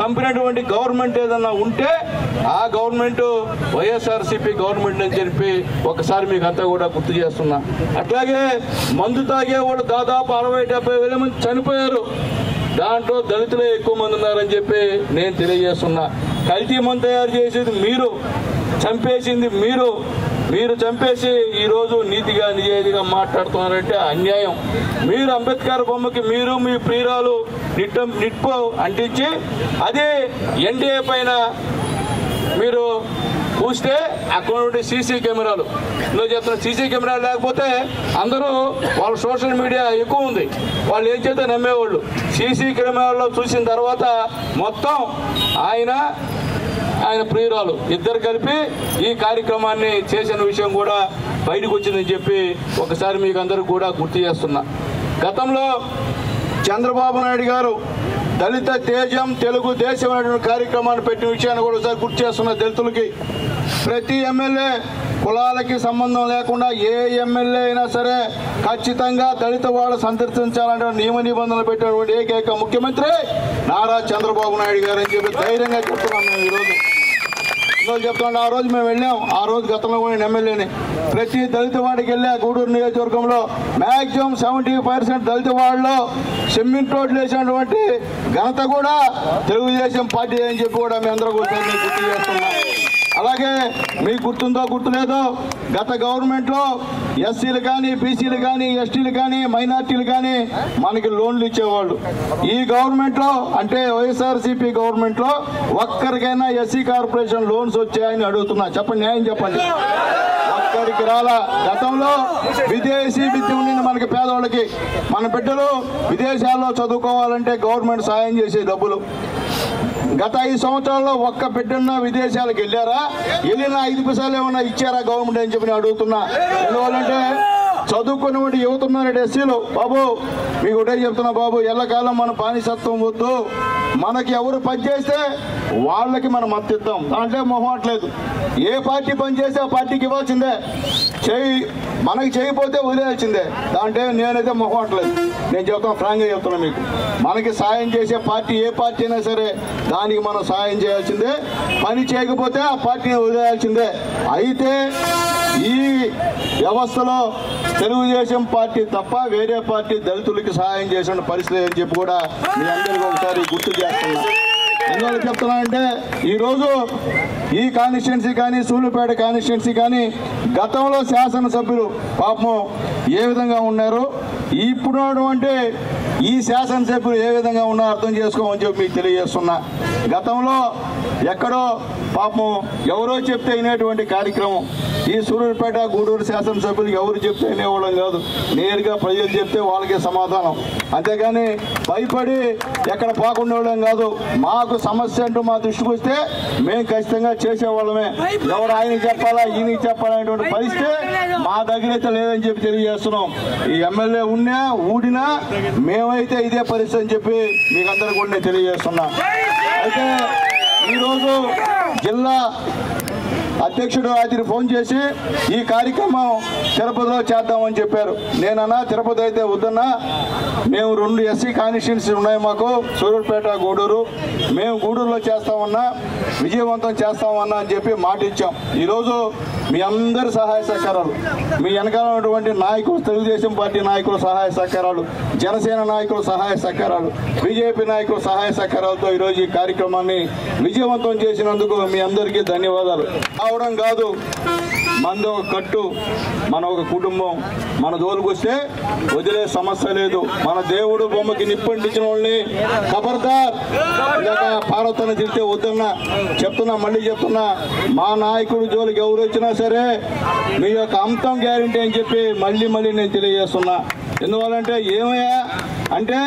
చంపినటువంటి గవర్నమెంట్ ఏదన్నా ఉంటే ఆ గవర్నమెంట్ వైఎస్ఆర్సీపీ గవర్నమెంట్ అని చెప్పి ఒకసారి మీకు అంతా కూడా గుర్తు చేస్తున్నా. అట్లాగే మందు తాగే వాళ్ళు దాదాపు 60,000-70,000 మంది చనిపోయారు. దాంట్లో దళితులే ఎక్కువ మంది ఉన్నారని చెప్పి నేను తెలియజేస్తున్నా. కల్తీ మందు తయారు చేసేది మీరు, చంపేసింది మీరు చంపేసి ఈరోజు నీతిగా నిజాయితీగా మాట్లాడుతున్నారంటే అన్యాయం. మీరు అంబేద్కర్ బొమ్మకి మీరు మీ ప్రియురాలు నిప్పు అంటించి అదే ఎన్డీఏ పైన మీరు చూస్తే అక్కడ సీసీ కెమెరాలు, నువ్వు చెప్తున్న సీసీ కెమెరాలు లేకపోతే అందరూ వాళ్ళ సోషల్ మీడియా ఎక్కువ ఉంది, వాళ్ళు ఏం చేస్తే నమ్మేవాళ్ళు. సీసీ కెమెరాలో చూసిన తర్వాత మొత్తం ఆయన ప్రియురాలు ఇద్దరు కలిపి ఈ కార్యక్రమాన్ని చేసిన విషయం కూడా బయటకు వచ్చిందని చెప్పి ఒకసారి మీకు అందరికీ కూడా గుర్తు చేస్తున్నా. గతంలో చంద్రబాబు నాయుడు గారు దళిత తేజం తెలుగు దేశం అనేటువంటి కార్యక్రమాన్ని పెట్టిన విషయాన్ని కూడా ఒకసారి గుర్తు చేస్తున్న. దళితులకి ప్రతి ఎమ్మెల్యే కులాలకి సంబంధం లేకుండా ఏ ఎమ్మెల్యే అయినా సరే ఖచ్చితంగా దళిత వాళ్ళు సందర్శించాలంటే నియమ నిబంధనలు పెట్టినటువంటి ఏకైక ముఖ్యమంత్రి నారా చంద్రబాబు నాయుడు గారు అని చెప్పి ధైర్యంగా చెప్తున్నాం మేము ఈరోజు చెప్తాను. ఆ రోజు మేము వెళ్ళాం. ఆ రోజు గతంలో పోయిన ఎమ్మెల్యేని ప్రతి దళిత వాడికి వెళ్ళా. గూడూరు నియోజకవర్గంలో మ్యాక్సిమం 70% దళిత వాళ్ళలో సిమెంట్ రోడ్లు వేసినటువంటి ఘనత కూడా తెలుగుదేశం పార్టీ అని చెప్పి కూడా మీ అందరూ కూడా గుర్తు చేస్తున్నాం. అలాగే మీకు గుర్తుందో గుర్తులేదో గత గవర్నమెంట్లో ఎస్సీలు కానీ, బీసీలు కానీ, ఎస్టీలు కానీ, మైనార్టీలు కానీ మనకి లోన్లు ఇచ్చేవాళ్ళు. ఈ గవర్నమెంట్లో అంటే వైఎస్ఆర్సీపీ గవర్నమెంట్లో ఒక్కరికైనా ఎస్సీ కార్పొరేషన్ లోన్స్ వచ్చాయని అడుగుతున్నా. చెప్పండి, న్యాయం చెప్పండి. ఒక్కరికి రాలా. గతంలో విదేశీ విద్య ఉండింది మనకి పేదవాళ్ళకి. మన బిడ్డలు విదేశాల్లో చదువుకోవాలంటే గవర్నమెంట్ సాయం చేసే డబ్బులు. గత 5 సంవత్సరాల్లో ఒక్క బిడ్డన్న విదేశాలకు వెళ్ళారా? వెళ్ళిన 5 పైసలు ఏమన్నా ఇచ్చారా గవర్నమెంట్ అని చెప్పి అడుగుతున్నా. ఎందువల్లంటే చదువుకున్నటువంటి యువత ఉన్నారంటే ఎస్సీలు, బాబు మీకు ఒకటే చెప్తున్నా బాబు, ఎల్లకాలం మన బానిసత్వం వద్దు. మనకి ఎవరు పని చేస్తే వాళ్ళకి మనం మద్దతు ఇద్దాం. దాంట్లో మొహమాట్లేదు. ఏ పార్టీ పని చేస్తే ఆ పార్టీకి ఇవ్వాల్సిందే. మనకి చేయకపోతే వదిలేయాల్సిందే. దాంట్లో నేనైతే మొహమాట్లేదు. నేను చెప్తాను, ఫ్రాంక్గా చెప్తున్నా మీకు. మనకి సాయం చేసే పార్టీ ఏ పార్టీ అయినా సరే దానికి మనం సాయం చేయాల్సిందే. పని చేయకపోతే ఆ పార్టీని వదిలేయాల్సిందే. అయితే ఈ వ్యవస్థలో తెలుగుదేశం పార్టీ తప్ప వేరే పార్టీ దళితులకి సహాయం చేసిన పరిస్థితి అని చెప్పి కూడా మీ అందరికీ ఒకసారి గుర్తు చేస్తున్నా. ఎందువల్ల చెప్తున్నానంటే ఈరోజు ఈ కాన్స్టిట్యున్సీ కానీ, సూళ్ళూరుపేట కాన్స్టిట్యున్సీ కానీ గతంలో శాసనసభ్యులు పాపం ఏ విధంగా ఉన్నారు, ఇప్పుడు ఈ శాసనసభ్యులు ఏ విధంగా ఉన్నారో అర్థం చేసుకోమని చెప్పి మీకు తెలియజేస్తున్నా. గతంలో ఎక్కడో పాపం ఎవరో చెప్తే అయినటువంటి కార్యక్రమం ఈ సూళ్ళూరుపేట, గూడూరు శాసనసభ్యులు ఎవరు చెప్తే అయినేవాళ్ళం కాదు. నేరుగా ప్రజలు చెప్తే వాళ్ళకే సమాధానం. అంతేగాని భయపడి ఎక్కడ పోకుండా కాదు. మాకు సమస్య అంటూ మా దృష్టికి వస్తే మేము ఖచ్చితంగా చేసేవాళ్ళమే. ఎవరు ఆయనకి చెప్పాలా, ఈయనకి చెప్పాలనేటువంటి పరిస్థితి మా దగ్గర అయితే లేదని చెప్పి తెలియజేస్తున్నాం. ఈ ఎమ్మెల్యే ఉన్నా ఊడినా మేమైతే ఇదే పరిస్థితి అని చెప్పి మీకు అందరూ కూడా నేను తెలియజేస్తున్నా. అయితే ఈరోజు జిల్లా అధ్యక్షుడు రాత్రి ఫోన్ చేసి ఈ కార్యక్రమం తిరుపతిలో చేద్దామని చెప్పారు. నేనన్నా తిరుపతి అయితే వద్దన్నా, మేము 2 ఎస్సీ కాన్స్టిట్యున్సీ ఉన్నాయి మాకు, సూళ్ళూరుపేట, గూడూరు. మేము గూడూరులో చేస్తామన్నా, విజయవంతం చేస్తామన్నా అని చెప్పి మాట ఇచ్చాం. ఈరోజు మీ అందరి సహాయ సహకారాలు, మీ వెనకాల ఉన్నటువంటి నాయకులు, తెలుగుదేశం పార్టీ నాయకుల సహాయ సహకారాలు, జనసేన నాయకుల సహాయ సహకారాలు, బీజేపీ నాయకుల సహాయ సహకారాలతో ఈరోజు ఈ కార్యక్రమాన్ని విజయవంతం చేసినందుకు మీ అందరికీ ధన్యవాదాలు. రావడం కాదు, మనది ఒక కట్టు, మన ఒక కుటుంబం. మన జోలికి వస్తే వదిలే సమస్య లేదు. మన దేవుడు బొమ్మకి నిప్పంటించిన వాళ్ళని ఖబర్దార్ ఇలాగ పార్వతన తిరిగితే వద్దన్నా చెప్తున్నా, మళ్ళీ చెప్తున్నా, మా నాయకుడు జోలికి ఎవరు వచ్చినా సరే మీ యొక్క అంతం గ్యారంటీ అని చెప్పి మళ్ళీ నేను తెలియజేస్తున్నా. ఎందువల్లంటే ఏమయ్యా అంటే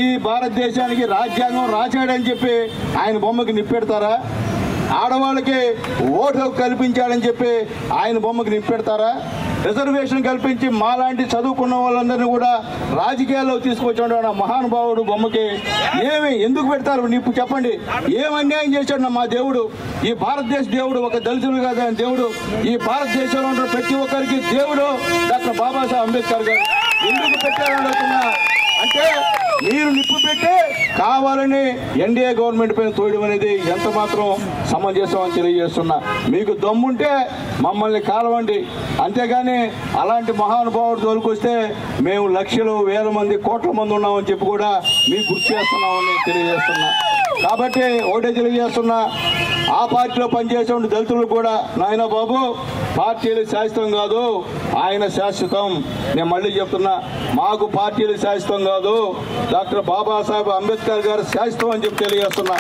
ఈ భారతదేశానికి రాజ్యాంగం రాశాడని చెప్పి ఆయన బొమ్మకి నిప్పెడతారా? ఆడవాళ్ళకి ఓటు కల్పించాడని చెప్పి ఆయన బొమ్మకి నిప్పెడతారా? రిజర్వేషన్ కల్పించి మాలాంటి చదువుకున్న వాళ్ళందరినీ కూడా రాజకీయాల్లో తీసుకొచ్చాడు మహానుభావుడు బొమ్మకి ఎందుకు పెడతారు? నిప్పు చెప్పండి. ఏం అన్యాయం చేశాడు మా దేవుడు? ఈ భారతదేశ దేవుడు ఒక దళితులు కాదు దేవుడు. ఈ భారతదేశంలో ఉన్న ప్రతి ఒక్కరికి దేవుడు డాక్టర్ బాబాసాహెబ్ అంబేద్కర్ గారు. ఎందుకు పెట్టారనుకున్నా అంటే మీరు నిప్పు పెట్టి కావాలని ఎన్డీఏ గవర్నమెంట్ పైన తోయడం అనేది ఎంత మాత్రం సమంజసం అని తెలియజేస్తున్నా. మీకు దమ్ముంటే మమ్మల్ని కాలవండి, అంతేగాని అలాంటి మహానుభావుడు తోలుకొస్తే మేము లక్షలు, వేల మంది, కోట్ల మంది ఉన్నామని చెప్పి కూడా మీకు గుర్తు చేస్తున్నామని తెలియజేస్తున్నా. కాబట్టి ఒకటే తెలియజేస్తున్నా, ఆ పార్టీలో పనిచేసే దళితులు కూడా నాయన బాబు పార్టీలు శాశ్వతం కాదు, ఆయన శాశ్వతం. నేను మళ్ళీ చెప్తున్నా, మాకు పార్టీలు శాశ్వతం కాదు, డాక్టర్ బాబాసాహెబ్ అంబేద్కర్ గారు శాశ్వతం అని చెప్పి తెలియజేస్తున్నా.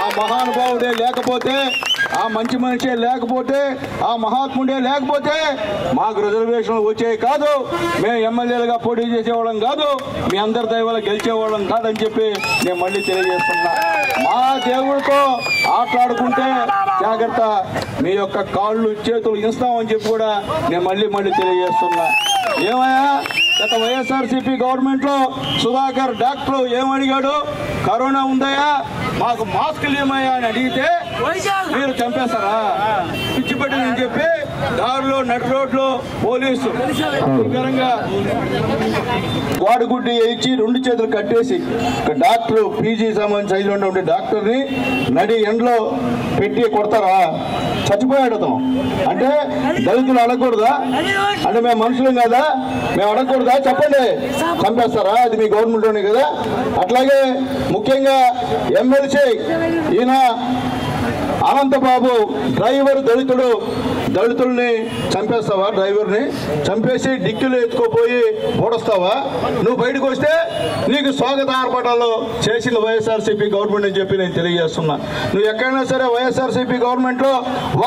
ఆ మహానుభావుడే లేకపోతే, ఆ మంచి మనిషే లేకపోతే, ఆ మహాత్ముడే లేకపోతే మాకు రిజర్వేషన్లు వచ్చేవి కాదు, మేము ఎమ్మెల్యేలుగా పోటీ చేసేవాళ్ళం కాదు, మీ అందరి దయవల్ల గెలిచేవాళ్ళం కాదని చెప్పి నేను మళ్ళీ తెలియజేస్తున్నా. మా దేవుడితో ఆటలాడుకుంటే జాగ్రత్త, మీ యొక్క కాళ్ళు చేతులు ఇస్తామని చెప్పి కూడా నేను మళ్ళీ తెలియజేస్తున్నా. ఏమయ్యా గత వైఎస్ఆర్సీపీ గవర్నమెంట్లో సుధాకర్ డాక్టర్ ఏమడిగాడు? కరోనా ఉందయా మాకు మాస్కులు ఏమయ్యా అని అడిగితే మీరు చంపేస్తారా? పిచ్చిపెట్టని చెప్పి దారిలో నడి రోడ్లో పోలీసు వాడుగుడ్డి వేయించి 2 చేతులు కట్టేసి ఒక డాక్టర్ పీజీ సంబంధించి 5 ఉండే డాక్టర్ని నడి ఎండలో పెట్టి కొడతారా? చచ్చిపోయాడు అతను. అంటే దళితులు అడగకూడదా? అంటే మేము మనుషులం కదా, మేము అడగకూడదా? చెప్పండి, చంపేస్తారా? అది మీ గవర్నమెంట్లోనే కదా. అట్లాగే ముఖ్యంగా ఎమ్మెల్సీ ఈయన అనంతబాబు డ్రైవర్ దళితుల్ని చంపేస్తావా? డ్రైవర్ని చంపేసి డిక్కీలు ఎత్తుకోపోయి ఓడస్తావా? నువ్వు బయటకు వస్తే నీకు స్వాగత ఆర్భాటాలు చేసింది వైఎస్ఆర్సీపీ గవర్నమెంట్ అని చెప్పి నేను తెలియజేస్తున్నా. నువ్వు ఎక్కడైనా సరే వైఎస్ఆర్సీపీ గవర్నమెంట్లో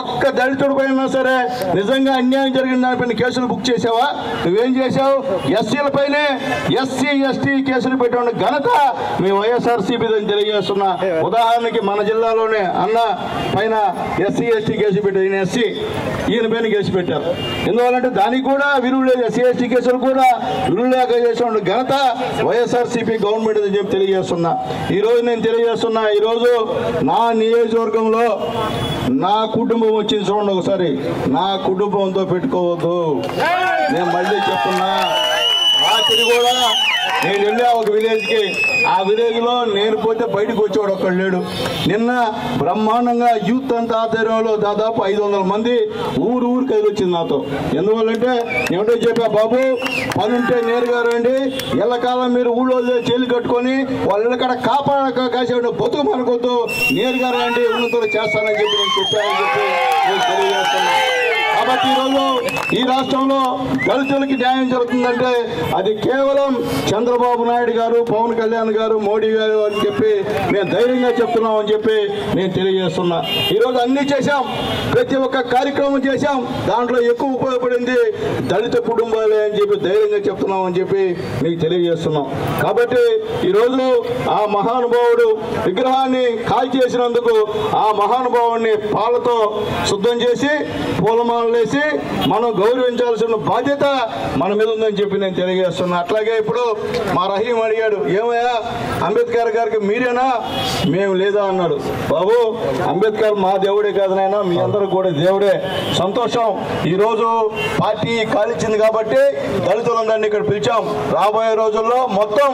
ఒక్క దళితుడి పైన సరే నిజంగా అన్యాయం జరిగిన దానిపైన కేసులు బుక్ చేసావా? నువ్వేం చేశావు? ఎస్సీలపైనే ఎస్సీ ఎస్టీ కేసులు పెట్టిన ఘనత మీ వైఎస్ఆర్సీపీ అని తెలియజేస్తున్నా. ఉదాహరణకి మన జిల్లాలోనే అన్న పైన ఎస్సీ ఎస్టీ కేసు పెట్టారు. ఈయన ఎస్సీ, ఈయన పైన కేసు పెట్టారు. ఎందువల్లంటే దానికి కూడా విలువ లేదు. ఎస్సీ ఎస్టీ కేసులు కూడా విలువ లేక చేసిన ఘనత వైఎస్ఆర్సీపీ గవర్నమెంట్ అని చెప్పి తెలియజేస్తున్నా. ఈరోజు నేను తెలియజేస్తున్నా, ఈరోజు నా నియోజకవర్గంలో నా కుటుంబం వచ్చింది చూడండి ఒకసారి. నా కుటుంబంతో పెట్టుకోవద్దు. నేను మళ్ళీ చెప్తున్నా, రాత్రి కూడా నేను వెళ్ళా ఒక విలేజ్కి. ఆ విలేజ్లో నేను పోతే బయటకు వచ్చేవాడు ఒక్కడు లేడు. నిన్న బ్రహ్మాండంగా యూత్ అంతా ఆధ్వర్యంలో దాదాపు 500 మంది ఊరు కలిసి వచ్చింది నాతో. ఎందువల్లంటే ఏమిటో చెప్పా, బాబు పనుంటే నేరుగా రండి, ఎల్లకాలం మీరు ఊళ్ళో చేలు కట్టుకొని వాళ్ళ ఇళ్ళకడ కాసేవాడు బతుకు మనకొద్దు, నేరుగా రండి, ఉన్నతో చేస్తానని చెప్పి నేను చెప్పానని చెప్పి నేను తెలియజేస్తున్నాను. కాబట్టి ఈరోజు ఈ రాష్ట్రంలో దళితులకి న్యాయం జరుగుతుందంటే అది కేవలం చంద్రబాబు నాయుడు గారు, పవన్ కళ్యాణ్ గారు, మోడీ గారు అని చెప్పి మేము ధైర్యంగా చెప్తున్నాం అని చెప్పి నేను తెలియజేస్తున్నా. ఈరోజు అన్ని చేశాం, ప్రతి ఒక్క కార్యక్రమం చేశాం, దాంట్లో ఎక్కువ ఉపయోగపడింది దళిత కుటుంబాలే అని చెప్పి ధైర్యంగా చెప్తున్నాం అని చెప్పి మీకు తెలియజేస్తున్నాం. కాబట్టి ఈరోజు ఆ మహానుభావుడు విగ్రహాన్ని కాల్చేసినందుకు ఆ మహానుభావుడిని పాలతో శుద్ధం చేసి పూలమాలలేసి మనం గౌరవించాల్సిన బాధ్యత మన మీద ఉందని చెప్పి నేను తెలియజేస్తున్నా. అట్లాగే ఇప్పుడు మా రహీం అడిగాడు, ఏమయ్యా అంబేద్కర్ గారికి మీరేనా? మేము లేదా అన్నాడు. బాబు అంబేద్కర్ మా దేవుడే కాదనైనా మీ అందరూ కూడా దేవుడే. సంతోషం. ఈరోజు పార్టీ కాలిచ్చింది కాబట్టి దళితులందరినీ ఇక్కడ పిలిచాం. రాబోయే రోజుల్లో మొత్తం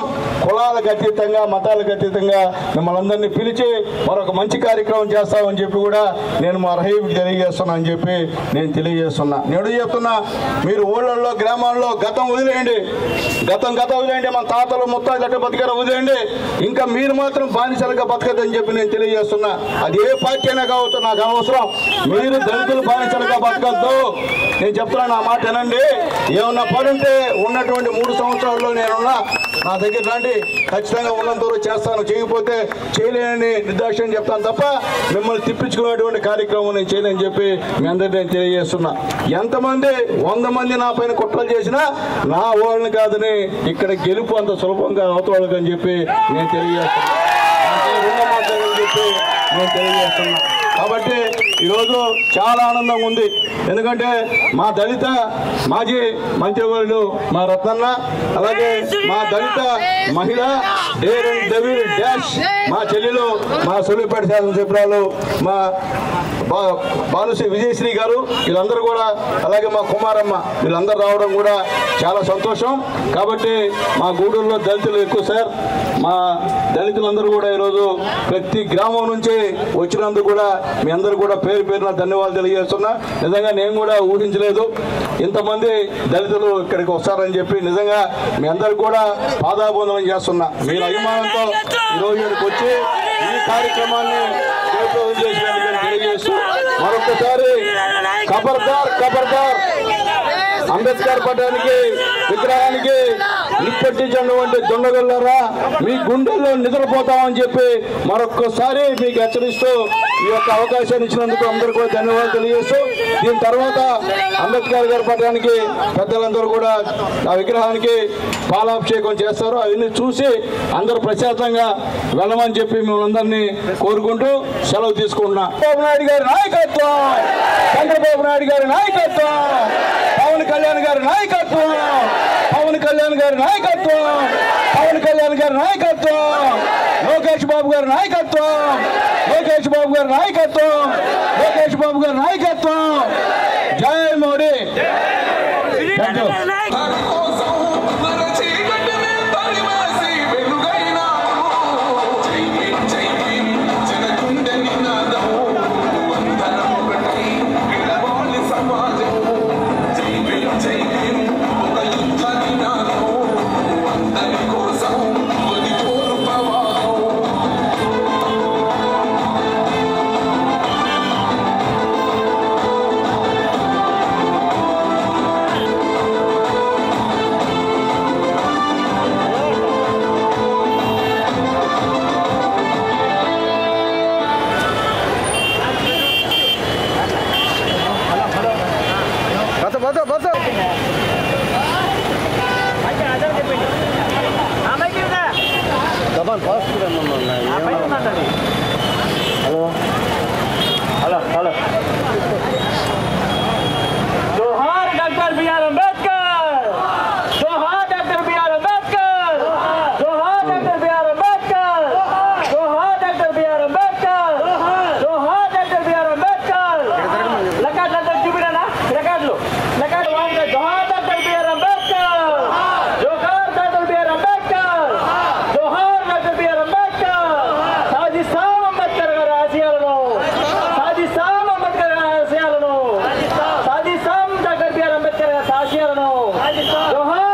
కులాలకు అతీతంగా, మతాలకు అతీతంగా మిమ్మల్ని అందరినీ పిలిచి మరొక మంచి కార్యక్రమం చేస్తామని చెప్పి కూడా నేను మా రహీంకి తెలియజేస్తున్నా అని చెప్పి నేను తెలియజేస్తున్నా. నేను చెప్తున్నా, మీరు ఊళ్ళల్లో గ్రామాల్లో గతం వదిలేయండి, గతం వదిలేయండి, మన తాతలు ముత్తాయిలు అట్ట బతికారు వదిలేయండి. ఇంకా మీరు మాత్రం బానిసలుగా బతకదని చెప్పి నేను తెలియజేస్తున్నా. అది ఏ పార్టీ అయినా కావచ్చు, నాకు అవసరం. మీరు దళితులు బానిసలుగా బతకద్దు. నేను చెప్తున్నాను, ఆ మాట వినండి. ఏమన్నా పని ఉంటే ఉన్నటువంటి 3 సంవత్సరాల్లో నేనున్నా, నా దగ్గర రండి, ఖచ్చితంగా ఉన్నంత వరకు చేస్తాను, చేయకపోతే చేయలేనని నిర్దాక్షిణ్యం చెప్తాను తప్ప మిమ్మల్ని తిప్పించుకునేటువంటి కార్యక్రమం నేను చేయలేని చెప్పి మీ అందరికీ నేను తెలియజేస్తున్నా. ఎంతమంది 100 మంది నా పైన కుట్రలు చేసినా నా వాళ్ళని కాదని ఇక్కడ గెలుపు అంత సులభంగా అవుతాళ్ళకని చెప్పి నేను తెలియజేస్తున్నా. నేను తెలియజేస్తున్నా. కాబట్టి ఈరోజు చాలా ఆనందంగా ఉంది. ఎందుకంటే మా దళిత మాజీ మంత్రివర్యులు మా రత్నన్న, అలాగే మా దళిత మహిళ డేర్ అండ్ డెవిల్ డాష్ మా చెల్లెలు, మా సూర్యాపేట శాసనసభ్యురాలు మా బాలుశ్రీ విజయశ్రీ గారు, వీళ్ళందరూ కూడా, అలాగే మా కుమారమ్మ, వీళ్ళందరూ రావడం కూడా చాలా సంతోషం. కాబట్టి మా గూడూరులో దళితులు ఎక్కువ సార్. మా దళితులందరూ కూడా ఈరోజు ప్రతి గ్రామం నుంచి వచ్చినందుకు కూడా మీ అందరూ కూడా పేరు పేరున ధన్యవాదాలు తెలియజేస్తున్నా. నిజంగా నేను కూడా ఊహించలేదు ఇంతమంది దళితులు ఇక్కడికి వస్తారని చెప్పి. నిజంగా మీ అందరికి కూడా పాదాబంధనం చేస్తున్నా. మీరు అభిమానంతో ఈరోజు ఇక్కడికి వచ్చి ఈ కార్యక్రమాన్ని చేసినందుకు తెలియజేస్తూ మరొకసారి ఖబర్దార్ అంబేద్కర్ పట్టానికి, విగ్రహానికి నిప్పట్టించినటువంటి దొండగొల్లారా, మీ గుండెల్లో నిద్రపోతామని చెప్పి మరొక్కసారి మీకు హెచ్చరిస్తూ ఈ యొక్క అవకాశాన్ని ఇచ్చినందుకు అందరికీ కూడా ధన్యవాదాలు తెలియజేస్తూ, దీని తర్వాత అంబేద్కర్ గారి పట్టానికి పెద్దలందరూ కూడా ఆ విగ్రహానికి పాలాభిషేకం చేస్తారు. అవన్నీ చూసి అందరూ ప్రశాంతంగా వెళ్ళమని చెప్పి మిమ్మల్ని కోరుకుంటూ సెలవు తీసుకుంటున్నా. చంద్రబాబు నాయుడు గారి నాయకత్వం, చంద్రబాబు నాయుడు గారి నాయకత్వం, పవన్ కళ్యాణ్ గారి నాయకత్వం, పవన్ కళ్యాణ్ గారి నాయకత్వం, పవన్ కళ్యాణ్ గారి నాయకత్వం, లోకేష్ బాబు గారి నాయకత్వం, లోకేష్ బాబు గారి నాయకత్వం, లోకేష్ బాబు గారి నాయకత్వం. జై మోడీ. Thank you. जोहार डॉक्टर बी.आर. अम्बेडकर, जोहार डॉक्टर बी.आर. अम्बेडकर, जोहार डॉक्टर बी.आर. अम्बेडकर, जोहार डॉक्टर बी.आर. अम्बेडकर, जोहार डॉक्टर बी.आर. अम्बेडकर. लकाट डॉक्टर చూపిరానా లకాట్లు లకాట్ వాంట जोहार डॉक्टर बी.आर. अम्बेडकर, जोहार डॉक्टर बी.आर. अम्बेडकर, जोहार डॉक्टर बी.आर. अम्बेडकर. సాధిస్తాం అంబేద్కర్ గారి ఆశయాలను, సాధిస్తాం అంబేద్కర్ గారి ఆశయాలను, సాధిస్తాం డాక్టర్ బి.ఆర్. అంబేద్కర్ గారి ఆశయాలను. జోహార్